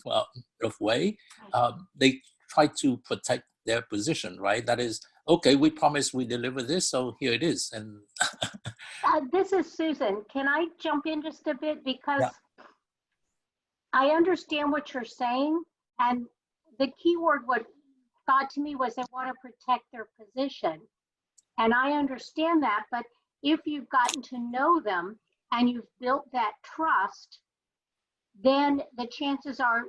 way. They try to protect their position, right? That is, okay, we promise we deliver this, so here it is. And this is Susan. Can I jump in just a bit? Because I understand what you're saying, and the key word what thought to me was they want to protect their position. And I understand that, but if you've gotten to know them and you've built that trust, then the chances are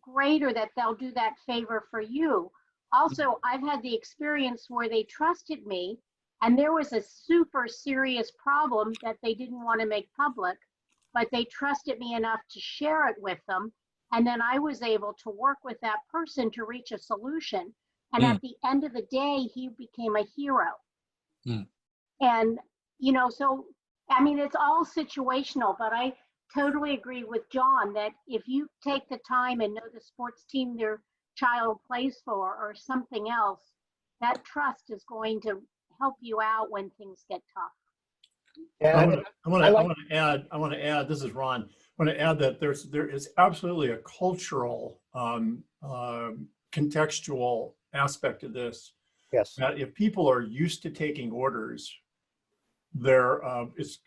greater that they'll do that favor for you. Also, I've had the experience where they trusted me and there was a super serious problem that they didn't want to make public, but they trusted me enough to share it with them. And then I was able to work with that person to reach a solution. And at the end of the day, he became a hero. And, so, it's all situational, but I totally agree with John that if you take the time and know the sports team their child plays for or something else, that trust is going to help you out when things get tough. I want to add, this is Ron, I want to add that there is absolutely a cultural, contextual aspect to this. Yes. That if people are used to taking orders,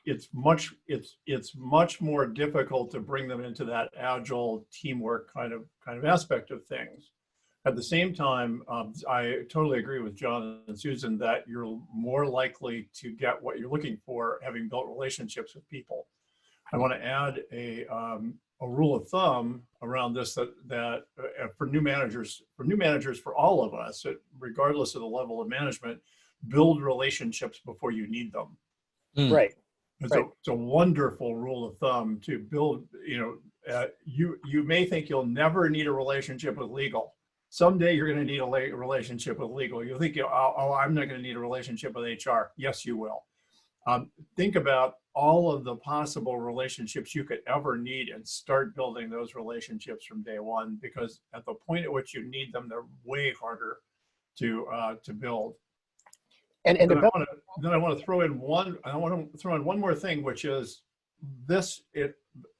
it's much more difficult to bring them into that agile teamwork kind of aspect of things. At the same time, I totally agree with John and Susan that you're more likely to get what you're looking for having built relationships with people. I want to add a rule of thumb around this that for new managers, for all of us, regardless of the level of management, build relationships before you need them. Right. It's a wonderful rule of thumb to build. You may think you'll never need a relationship with legal. Someday you're going to need a relationship with legal. You'll think, oh, I'm not going to need a relationship with HR. Yes, you will. Think about all of the possible relationships you could ever need and start building those relationships from day one, because at the point at which you need them, they're way harder to build. And then I want to throw in one more thing, which is this.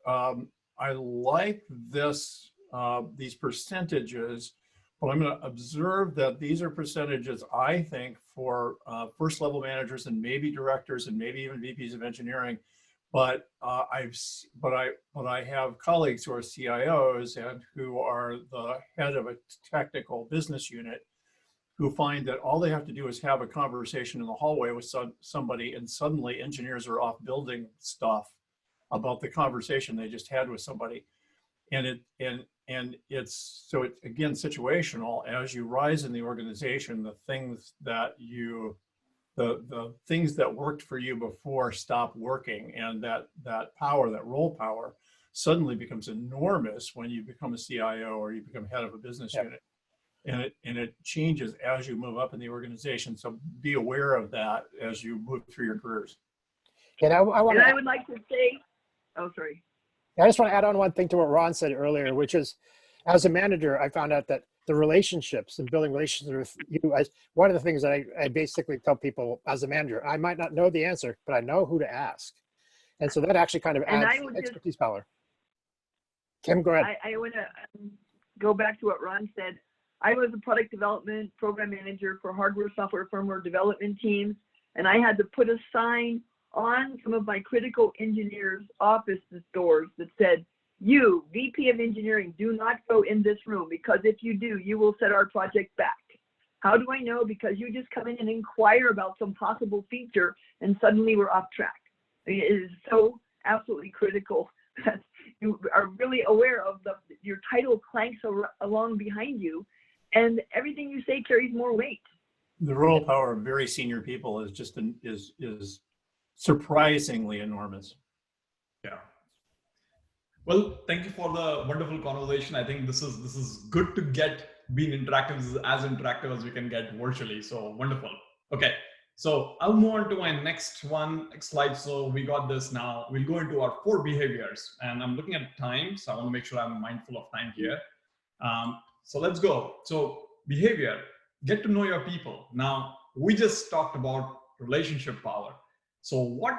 I like this these percentages, but I'm going to observe that these are percentages, I think, for first level managers and maybe directors and maybe even VPs of engineering. But I have colleagues who are CIOs and who are the head of a technical business unit, who find that all they have to do is have a conversation in the hallway with somebody, and suddenly engineers are off building stuff about the conversation they just had with somebody. And it's again situational. As you rise in the organization, the things that the things that worked for you before stop working, and that power, that role power, suddenly becomes enormous when you become a CIO or you become head of a business unit. And it changes as you move up in the organization. So be aware of that as you move through your careers. And I would like to say, oh, sorry. I just want to add on one thing to what Ron said earlier, which is, as a manager, I found out that the relationships and building relationships with you, as one of the things that I basically tell people as a manager, I might not know the answer, but I know who to ask. And so that actually kind of adds expertise power. Kim, go ahead. I want to go back to what Ron said. I was a product development program manager for hardware, software, firmware development teams, and I had to put a sign on some of my critical engineers' office doors that said, "You, VP of Engineering, do not go in this room, because if you do, you will set our project back." How do I know? Because you just come in and inquire about some possible feature, and suddenly we're off track. It is so absolutely critical that you are really aware of your title clanks along behind you, and everything you say carries more weight. The role power of very senior people is just is surprisingly enormous. Yeah. Well, thank you for the wonderful conversation. I think this is good to get being interactive. This is as interactive as we can get virtually. So wonderful. Okay. So I'll move on to my next slide. So we got this now. We'll go into our 4 behaviors, and I'm looking at time, so I want to make sure I'm mindful of time here. So let's go. So behavior, get to know your people. Now, we just talked about relationship power. So what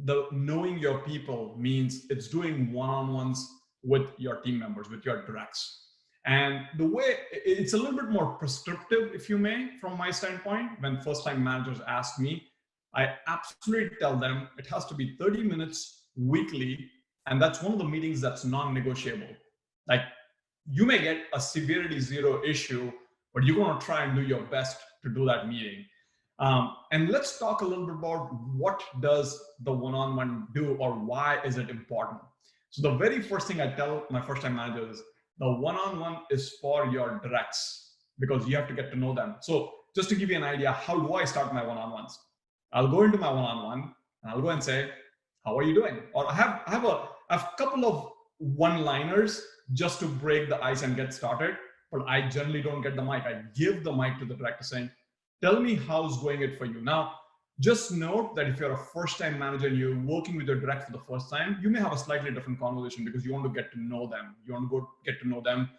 the knowing your people means, it's doing one-on-ones with your team members, with your directs. And the way, it's a little bit more prescriptive, if you may, from my standpoint. When first-time managers ask me, I absolutely tell them it has to be 30 minutes weekly, and that's one of the meetings that's non-negotiable. Like, you may get a severity 0 issue, but you're going to try and do your best to do that meeting. And let's talk a little bit about what does the one-on-one do, or why is it important. So the very first thing I tell my first-time managers is the one-on-one is for your directs, because you have to get to know them. So just to give you an idea, how do I start my one-on-ones? I'll go into my one-on-one and I'll go and say, "How are you doing?" Or I have a couple of one-liners just to break the ice and get started, but I generally don't get the mic. I give the mic to the director saying, "Tell me how's going it for you." Now, just note that if you're a first-time manager and you're working with your direct for the first time, you may have a slightly different conversation, because you want to get to know them. You want to get to know them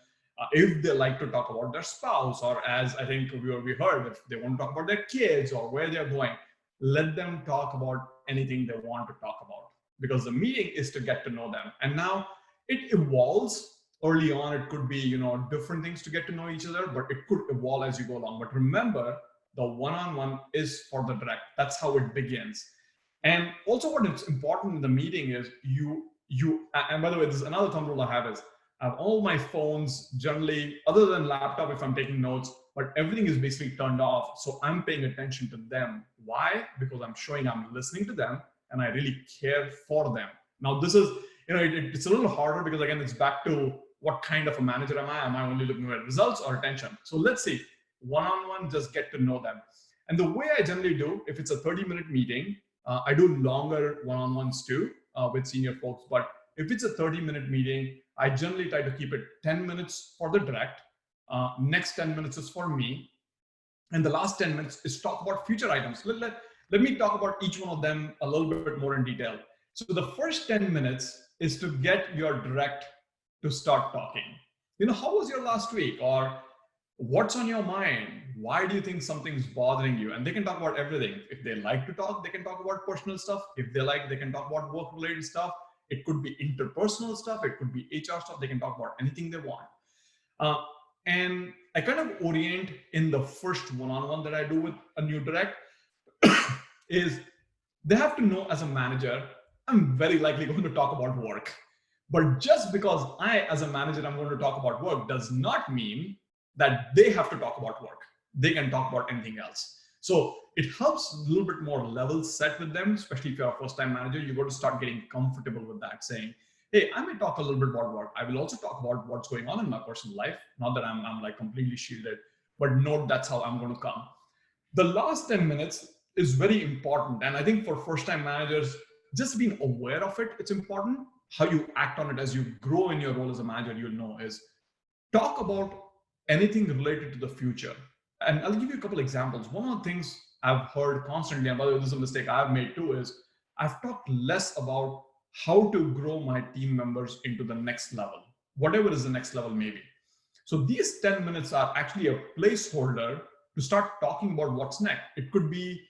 if they like to talk about their spouse, or as I think we heard, if they want to talk about their kids or where they're going, let them talk about anything they want to talk about, because the meeting is to get to know them. And now it evolves. Early on, it could be, different things to get to know each other, but it could evolve as you go along. But remember, the one-on-one is for the direct. That's how it begins. And also what is important in the meeting is and by the way, this is another thumb rule I have is, I have all my phones generally, other than laptop if I'm taking notes, but everything is basically turned off. So I'm paying attention to them. Why? Because I'm showing I'm listening to them and I really care for them. Now this is, it's a little harder because again, it's back to what kind of a manager am I? Am I only looking at results or attention? So let's see, one-on-one, just get to know them. And the way I generally do, if it's a 30-minute meeting, I do longer one-on-ones too with senior folks. But if it's a 30-minute meeting, I generally try to keep it 10 minutes for the direct. Next 10 minutes is for me. And the last 10 minutes is talk about future items. Let me talk about each one of them a little bit more in detail. So the first 10 minutes is to get your direct to start talking. How was your last week? Or what's on your mind? Why do you think something's bothering you? And they can talk about everything. If they like to talk, they can talk about personal stuff. If they like, they can talk about work-related stuff. It could be interpersonal stuff. It could be HR stuff. They can talk about anything they want. And I kind of orient in the first one-on-one that I do with a new direct is they have to know as a manager, I'm very likely going to talk about work. But just because I, as a manager, I'm going to talk about work does not mean that they have to talk about work. They can talk about anything else. So it helps a little bit more level set with them, especially if you're a first-time manager. You got to start getting comfortable with that, saying, hey, I may talk a little bit about work. I will also talk about what's going on in my personal life. Not that I'm like completely shielded, but note that's how I'm going to come. The last 10 minutes is very important. And I think for first-time managers, just being aware of it, it's important. How you act on it as you grow in your role as a manager, you'll know is talk about anything related to the future. And I'll give you a couple examples. One of the things I've heard constantly, and by the way, this is a mistake I've made too, is I've talked less about how to grow my team members into the next level, whatever is the next level maybe. So these 10 minutes are actually a placeholder to start talking about what's next. It could be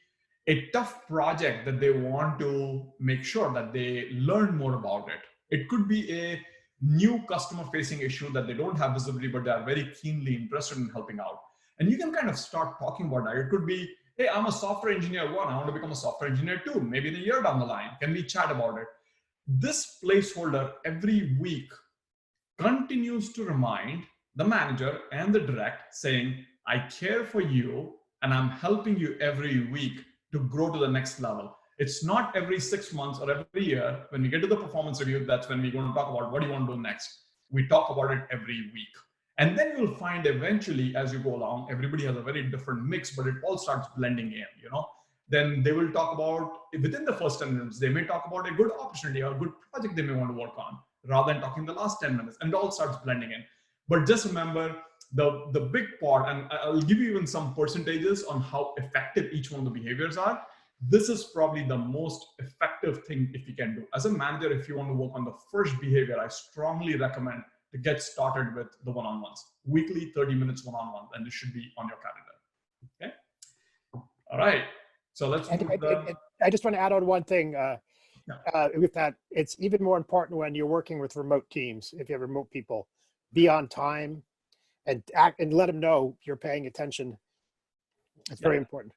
a tough project that they want to make sure that they learn more about it. It could be a new customer facing issue that they don't have visibility, but they are very keenly interested in helping out. And you can kind of start talking about that. It could be, hey, I'm a software engineer one, I want to become a software engineer two, maybe in a year down the line. Can we chat about it? This placeholder every week continues to remind the manager and the direct saying, I care for you and I'm helping you every week to grow to the next level. It's not every 6 months or every year. When we get to the performance review, that's when we're going to talk about what do you want to do next. We talk about it every week. And then you'll find eventually as you go along, everybody has a very different mix, but it all starts blending in, Then they will talk about, within the first 10 minutes, they may talk about a good opportunity or a good project they may want to work on, rather than talking the last 10 minutes, and it all starts blending in. But just remember the big part, and I'll give you even some percentages on how effective each one of the behaviors are. This is probably the most effective thing if you can do. As a manager, if you want to work on the first behavior, I strongly recommend to get started with the one-on-ones. Weekly, 30 minutes one-on-one, and this should be on your calendar. Okay? All right. So let's I just want to add on one thing with that. It's even more important when you're working with remote teams. If you have remote people, be on time and act and let them know you're paying attention. It's very important.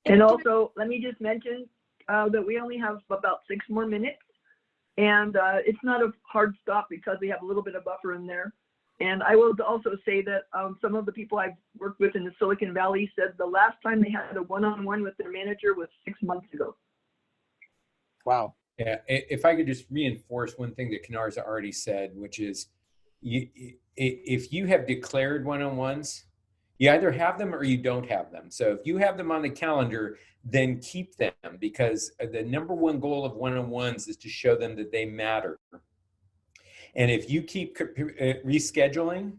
And also, let me just mention that we only have about 6 more minutes. And it's not a hard stop because we have a little bit of buffer in there. And I will also say that some of the people I've worked with in the Silicon Valley said the last time they had a one-on-one with their manager was 6 months ago. Wow. Yeah, if I could just reinforce one thing that Kinnar's already said, which is if you have declared one-on-ones, you either have them or you don't have them. So if you have them on the calendar, then keep them, because the number one goal of one-on-ones is to show them that they matter. And if you keep rescheduling,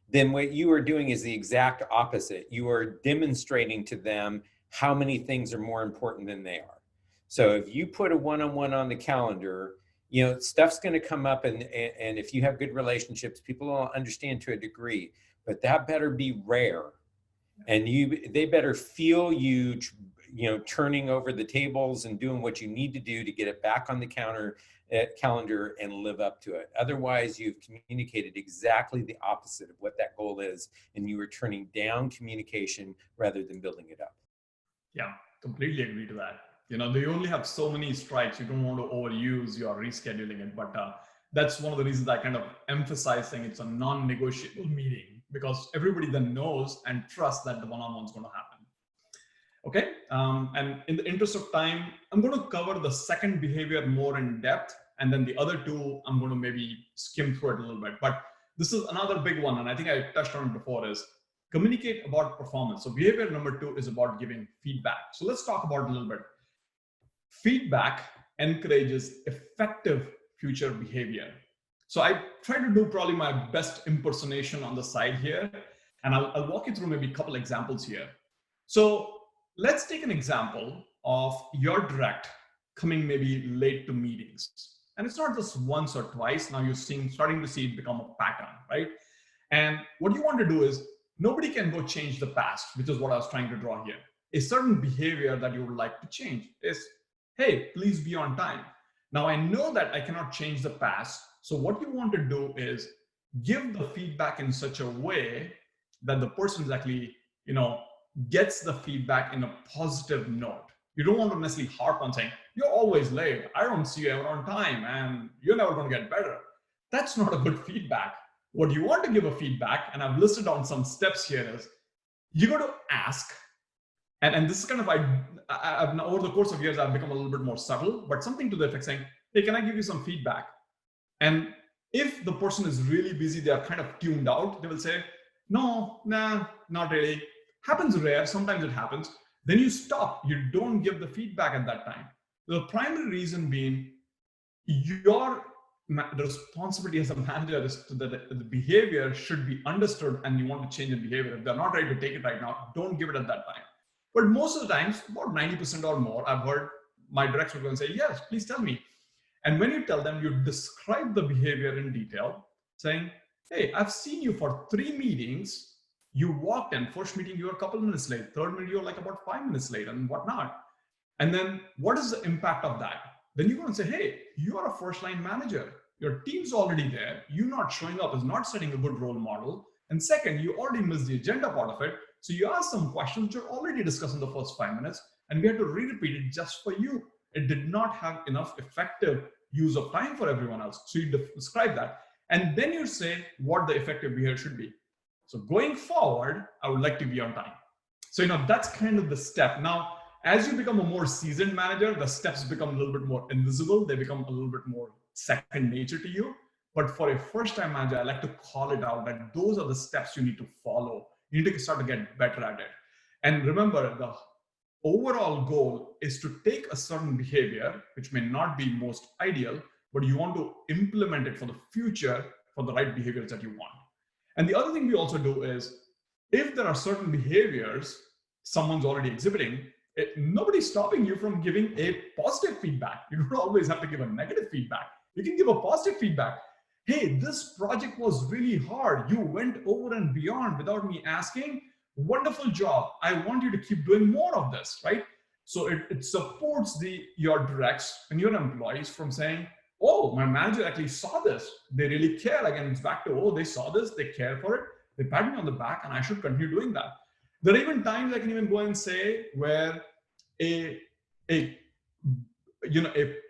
then what you are doing is the exact opposite. You are demonstrating to them how many things are more important than they are. So if you put a one-on-one on the calendar, stuff's going to come up, and if you have good relationships, people will understand to a degree, but that better be rare. And they better feel you, turning over the tables and doing what you need to do to get it back on the calendar and live up to it. Otherwise, you've communicated exactly the opposite of what that goal is, and you are turning down communication rather than building it up. Yeah, completely agree to that. They only have so many strikes. You don't want to overuse your rescheduling it, but that's one of the reasons I kind of emphasize saying it's a non-negotiable meeting, because everybody then knows and trusts that the one-on-one is going to happen. Okay, and in the interest of time, I'm going to cover the second behavior more in depth, and then the other two, I'm going to maybe skim through it a little bit. But this is another big one, and I think I touched on it before, is communicate about performance. So behavior number 2 is about giving feedback. So let's talk about it a little bit. Feedback encourages effective future behavior. So I try to do probably my best impersonation on the side here, and I'll walk you through maybe a couple examples here. So let's take an example of your direct coming maybe late to meetings. And it's not just once or twice. Now you're starting to see it become a pattern, right? And what you want to do is, nobody can go change the past, which is what I was trying to draw here. A certain behavior that you would like to change is, hey, please be on time. Now I know that I cannot change the past. So what you want to do is give the feedback in such a way that the person is actually, gets the feedback in a positive note. You don't want to necessarily harp on saying, you're always late, I don't see you ever on time, and you're never going to get better. That's not a good feedback. What you want to give a feedback, and I've listed down some steps here, is you got to ask, and this is kind of, I've over the course of years, I've become a little bit more subtle, but something to the effect saying, hey, can I give you some feedback? And if the person is really busy, they're kind of tuned out, they will say, no, nah, not really. Happens rare, sometimes it happens. Then you stop, you don't give the feedback at that time. The primary reason being, the responsibility as a manager is that the behavior should be understood, and you want to change the behavior. If they're not ready to take it right now, don't give it at that time. But most of the times, about 90% or more, I've heard my director go and say, yes, please tell me. And when you tell them, you describe the behavior in detail, saying, hey, I've seen you for 3 meetings. You walked in, first meeting, you were a couple minutes late. Third meeting, you were like about 5 minutes late and whatnot. And then what is the impact of that? Then you go and say, hey, you are a first line manager. Your team's already there. You not showing up is not setting a good role model. And second, you already missed the agenda part of it. So you asked some questions which are already discussed in the first 5 minutes, and we had to re-repeat it just for you. It did not have enough effective use of time for everyone else. So you describe that. And then you say what the effective behavior should be. So going forward, I would like to be on time. So, that's kind of the step. Now, as you become a more seasoned manager, the steps become a little bit more invisible. They become a little bit more second nature to you. But for a first-time manager, I like to call it out that those are the steps you need to follow. You need to start to get better at it. And remember, the overall goal is to take a certain behavior, which may not be most ideal, but you want to implement it for the future for the right behaviors that you want. And the other thing we also do is, if there are certain behaviors someone's already exhibiting, nobody's stopping you from giving a positive feedback. You don't always have to give a negative feedback. You can give a positive feedback. Hey, this project was really hard. You went over and beyond without me asking. Wonderful job. I want you to keep doing more of this, right? So it supports your directs and your employees from saying, oh, my manager actually saw this. They really care. Again, it's back to, oh, they saw this, they care for it. They pat me on the back, and I should continue doing that. There are even times I can even go and say where a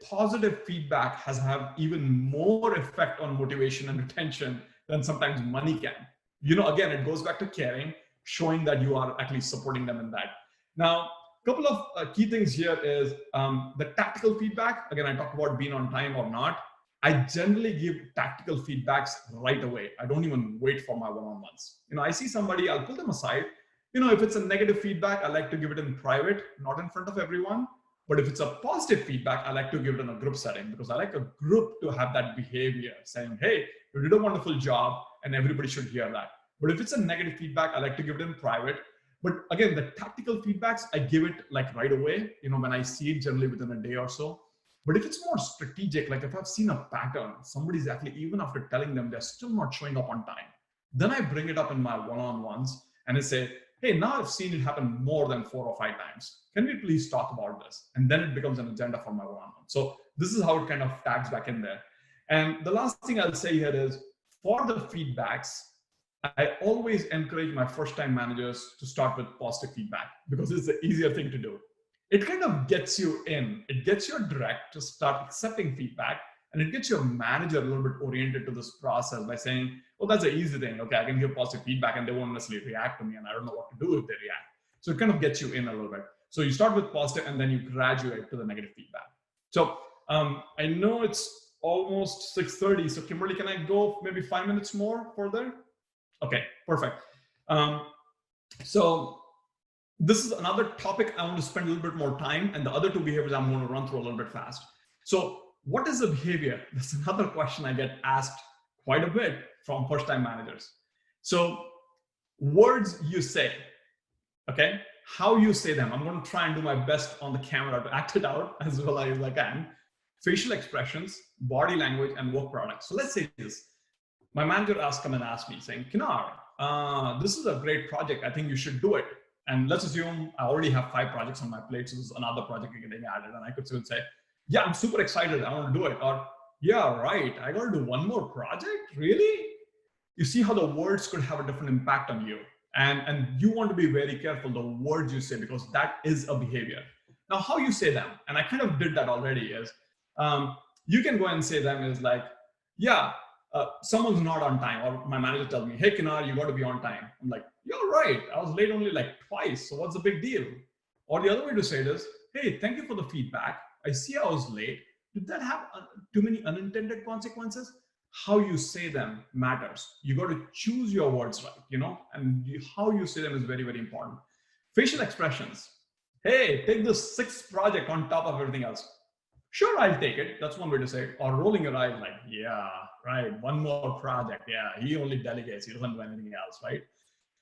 positive feedback has have even more effect on motivation and retention than sometimes money can. Again, it goes back to caring, showing that you are actually supporting them in that. Now, a couple of key things here is the tactical feedback. Again, I talked about being on time or not. I generally give tactical feedbacks right away. I don't even wait for my one-on-ones. I see somebody, I'll pull them aside. If it's a negative feedback, I like to give it in private, not in front of everyone. But if it's a positive feedback, I like to give it in a group setting, because I like a group to have that behavior saying, hey, you did a wonderful job, and everybody should hear that. But if it's a negative feedback, I like to give it in private. But again, the tactical feedbacks, I give it like right away, when I see it, generally within a day or so. But if it's more strategic, like if I've seen a pattern, somebody's actually, even after telling them, they're still not showing up on time, then I bring it up in my one-on-ones and I say, hey, now I've seen it happen more than 4 or 5 times. Can we please talk about this? And then it becomes an agenda for my one-on-one. So this is how it kind of tags back in there. And the last thing I'll say here is, for the feedbacks, I always encourage my first-time managers to start with positive feedback, because it's the easier thing to do. It kind of gets you in. It gets your direct to start accepting feedback. And it gets your manager a little bit oriented to this process by saying, oh, that's an easy thing. Okay, I can give positive feedback and they won't necessarily react to me and I don't know what to do if they react. So it kind of gets you in a little bit. So you start with positive and then you graduate to the negative feedback. So I know it's almost 6:30. So Kimberly, can I go maybe 5 minutes more further? Okay, perfect. So this is another topic I want to spend a little bit more time, and the other two behaviors I'm going to run through a little bit fast. So what is a behavior? That's another question I get asked quite a bit from first-time managers. So words you say, okay? How you say them. I'm going to try and do my best on the camera to act it out as well as I can. Facial expressions, body language, and work product. So let's say this. My manager come and asked me saying, Kinnar, this is a great project. I think you should do it. And let's assume I already have 5 projects on my plate. So this is another project getting added. And I could still say, yeah, I'm super excited. I want to do it. Or, yeah, right. I got to do one more project. Really? You see how the words could have a different impact on you. And you want to be very careful the words you say, because that is a behavior. Now, how you say them, and I kind of did that already, is you can go and say them is like, yeah, someone's not on time, or my manager tells me, hey, Kinnar, you got to be on time. I'm like, you're right. I was late only like twice. So what's the big deal? Or the other way to say it is, hey, thank you for the feedback. I see I was late. Did that have too many unintended consequences? How you say them matters. You got to choose your words right, and how you say them is very, very important. Facial expressions. Hey, take this 6th project on top of everything else. Sure, I'll take it. That's one way to say it. Or rolling your eyes like, yeah, right. One more project. Yeah, he only delegates. He doesn't do anything else, right?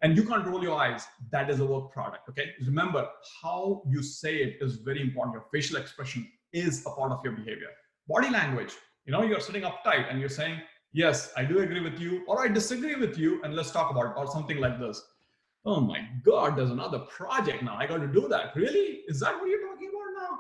And you can't roll your eyes. That is a work product, okay? Remember, how you say it is very important. Your facial expression is a part of your behavior. Body language. You're sitting uptight and you're saying, yes, I do agree with you, or I disagree with you, and let's talk about it, or something like this. Oh my God, there's another project now. I got to do that. Really? Is that what you're talking about now?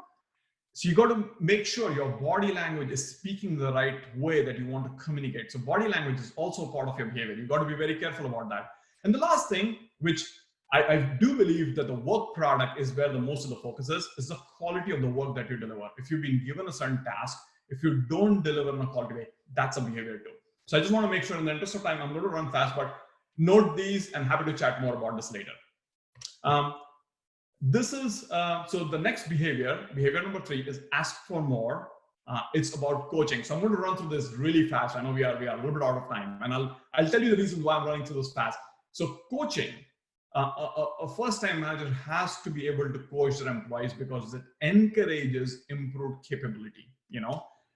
So you got to make sure your body language is speaking the right way that you want to communicate. So body language is also part of your behavior. You got to be very careful about that. And the last thing, which I do believe that the work product is where the most of the focus is the quality of the work that you deliver. If you've been given a certain task, if you don't deliver in a quality way, that's a behavior too. So I just want to make sure, in the interest of time, I'm going to run fast, but note these and happy to chat more about this later. This is, so the next behavior number 3 is ask for more. It's about coaching. So I'm going to run through this really fast. I know we are a little bit out of time, and I'll tell you the reasons why I'm running through this fast. So coaching, a first-time manager has to be able to coach their employees because it encourages improved capability.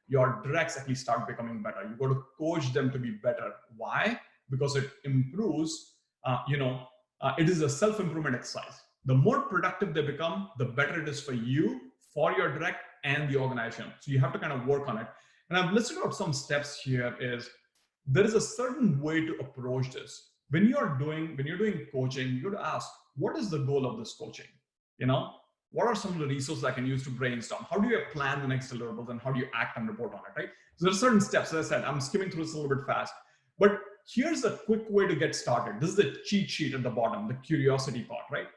Your directs actually start becoming better. You got to coach them to be better. Why? Because it improves, it is a self-improvement exercise. The more productive they become, the better it is for you, for your direct, and the organization. So you have to kind of work on it. And I've listed out some steps here. There is a certain way to approach this. When you're doing coaching, you got to ask, what is the goal of this coaching? What are some of the resources I can use to brainstorm? How do you plan the next deliverables, and how do you act and report on it, right? So there's certain steps. As I said, I'm skimming through this a little bit fast, but here's a quick way to get started. This is the cheat sheet at the bottom, the curiosity part, right?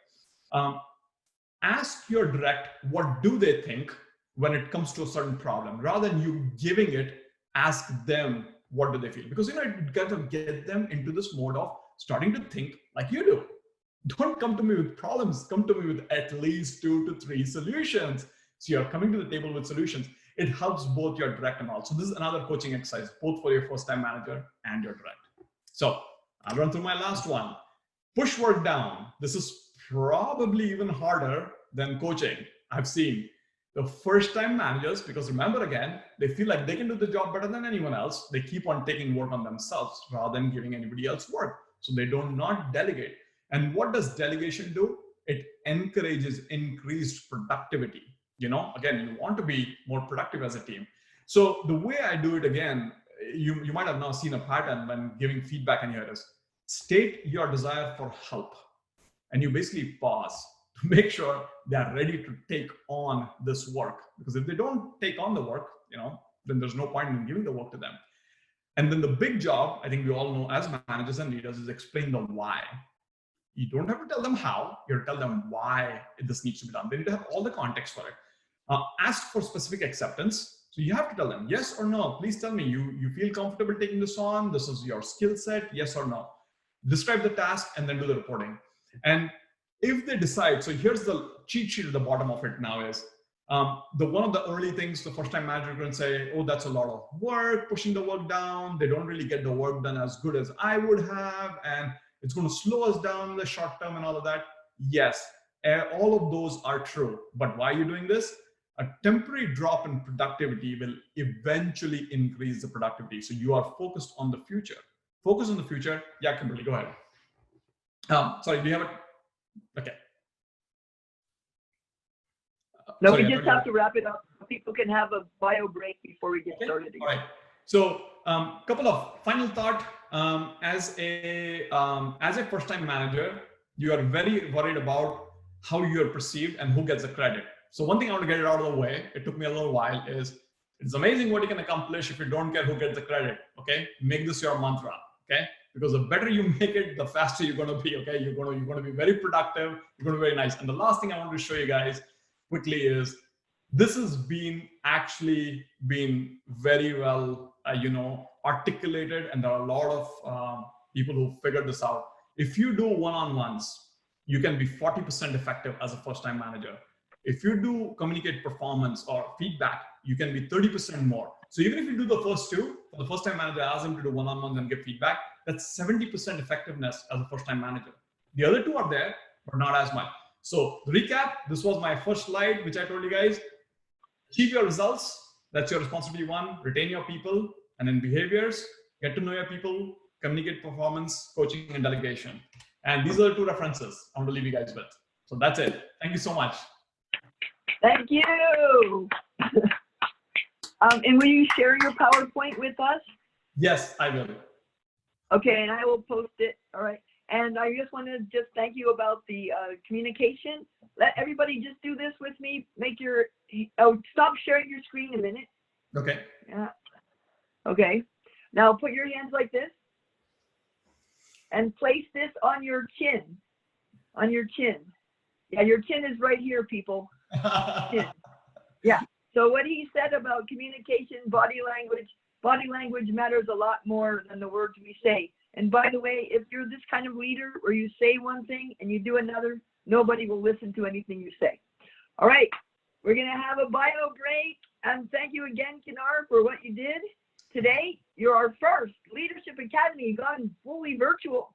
Ask your direct, what do they think when it comes to a certain problem? Rather than you giving it, ask them, what do they feel? Because you got to get them into this mode of starting to think like you do. Don't come to me with problems, come to me with at least 2 to 3 solutions. So you're coming to the table with solutions. It helps both your direct and all. So this is another coaching exercise, both for your first-time manager and your direct. So I'll run through my last one. Push work down. This is probably even harder than coaching. I've seen the first-time managers, because remember again, they feel like they can do the job better than anyone else. They keep on taking work on themselves rather than giving anybody else work. So they do not delegate. And what does delegation do? It encourages increased productivity. Again, you want to be more productive as a team. So the way I do it, again, you might have now seen a pattern when giving feedback, and here it is. State your desire for help. And you basically pause to make sure they are ready to take on this work. Because if they don't take on the work, then there's no point in giving the work to them. And then the big job, I think we all know as managers and leaders, is explain the why. You don't have to tell them how, you have to tell them why this needs to be done. They need to have all the context for it. Ask for specific acceptance. So you have to tell them yes or no. Please tell me you feel comfortable taking this on. This is your skill set. Yes or no. Describe the task and then do the reporting. And if they decide, so here's the cheat sheet at the bottom of it now is one of the early things the first time manager can say, oh, that's a lot of work, pushing the work down. They don't really get the work done as good as I would have. And it's going to slow us down in the short term and all of that. Yes, all of those are true. But why are you doing this? A temporary drop in productivity will eventually increase the productivity. So you are focused on the future. Focus on the future. Yeah, Kimberly, go ahead. Sorry, do you have it? Okay. No, Sorry, we just have to wrap it up. People can have a bio break before we get started again. All right. So, couple of final thought. As a first-time manager, you are very worried about how you are perceived and who gets the credit. So one thing I want to get it out of the way, it took me a little while, is it's amazing what you can accomplish if you don't care who gets the credit. Okay, make this your mantra. Okay, because the better you make it, the faster you're going to be. Okay, you're going to be very productive. You're going to be very nice. And the last thing I want to show you guys quickly is this has actually been very well articulated, and there are a lot of people who figured this out. If you do one-on-ones, you can be 40% effective as a first-time manager. If you do communicate performance or feedback, you can be 30% more. So even if you do the first two, for the first-time manager, ask them to do one-on-ones and give feedback, that's 70% effectiveness as a first-time manager. The other two are there, but not as much. So to recap, this was my first slide, which I told you guys. Achieve your results. That's your responsibility one. Retain your people. And then behaviors, get to know your people, communicate performance, coaching, and delegation. And these are the two references I want to leave you guys with. So that's it. Thank you so much. Thank you. And will you share your PowerPoint with us? Yes, I will. Okay, and I will post it. All right. And I just want to thank you about the communication. Let everybody just do this with me. Stop sharing your screen a minute. Okay. Yeah. Okay. Now put your hands like this and place this on your chin. On your chin. Yeah, your chin is right here, people. Chin. Yeah. So what he said about communication, body language matters a lot more than the words we say. And by the way, if you're this kind of leader where you say one thing and you do another, nobody will listen to anything you say. All right, we're going to have a bio break. And thank you again, Kinnar, for what you did today. You're our first Leadership Academy gone fully virtual.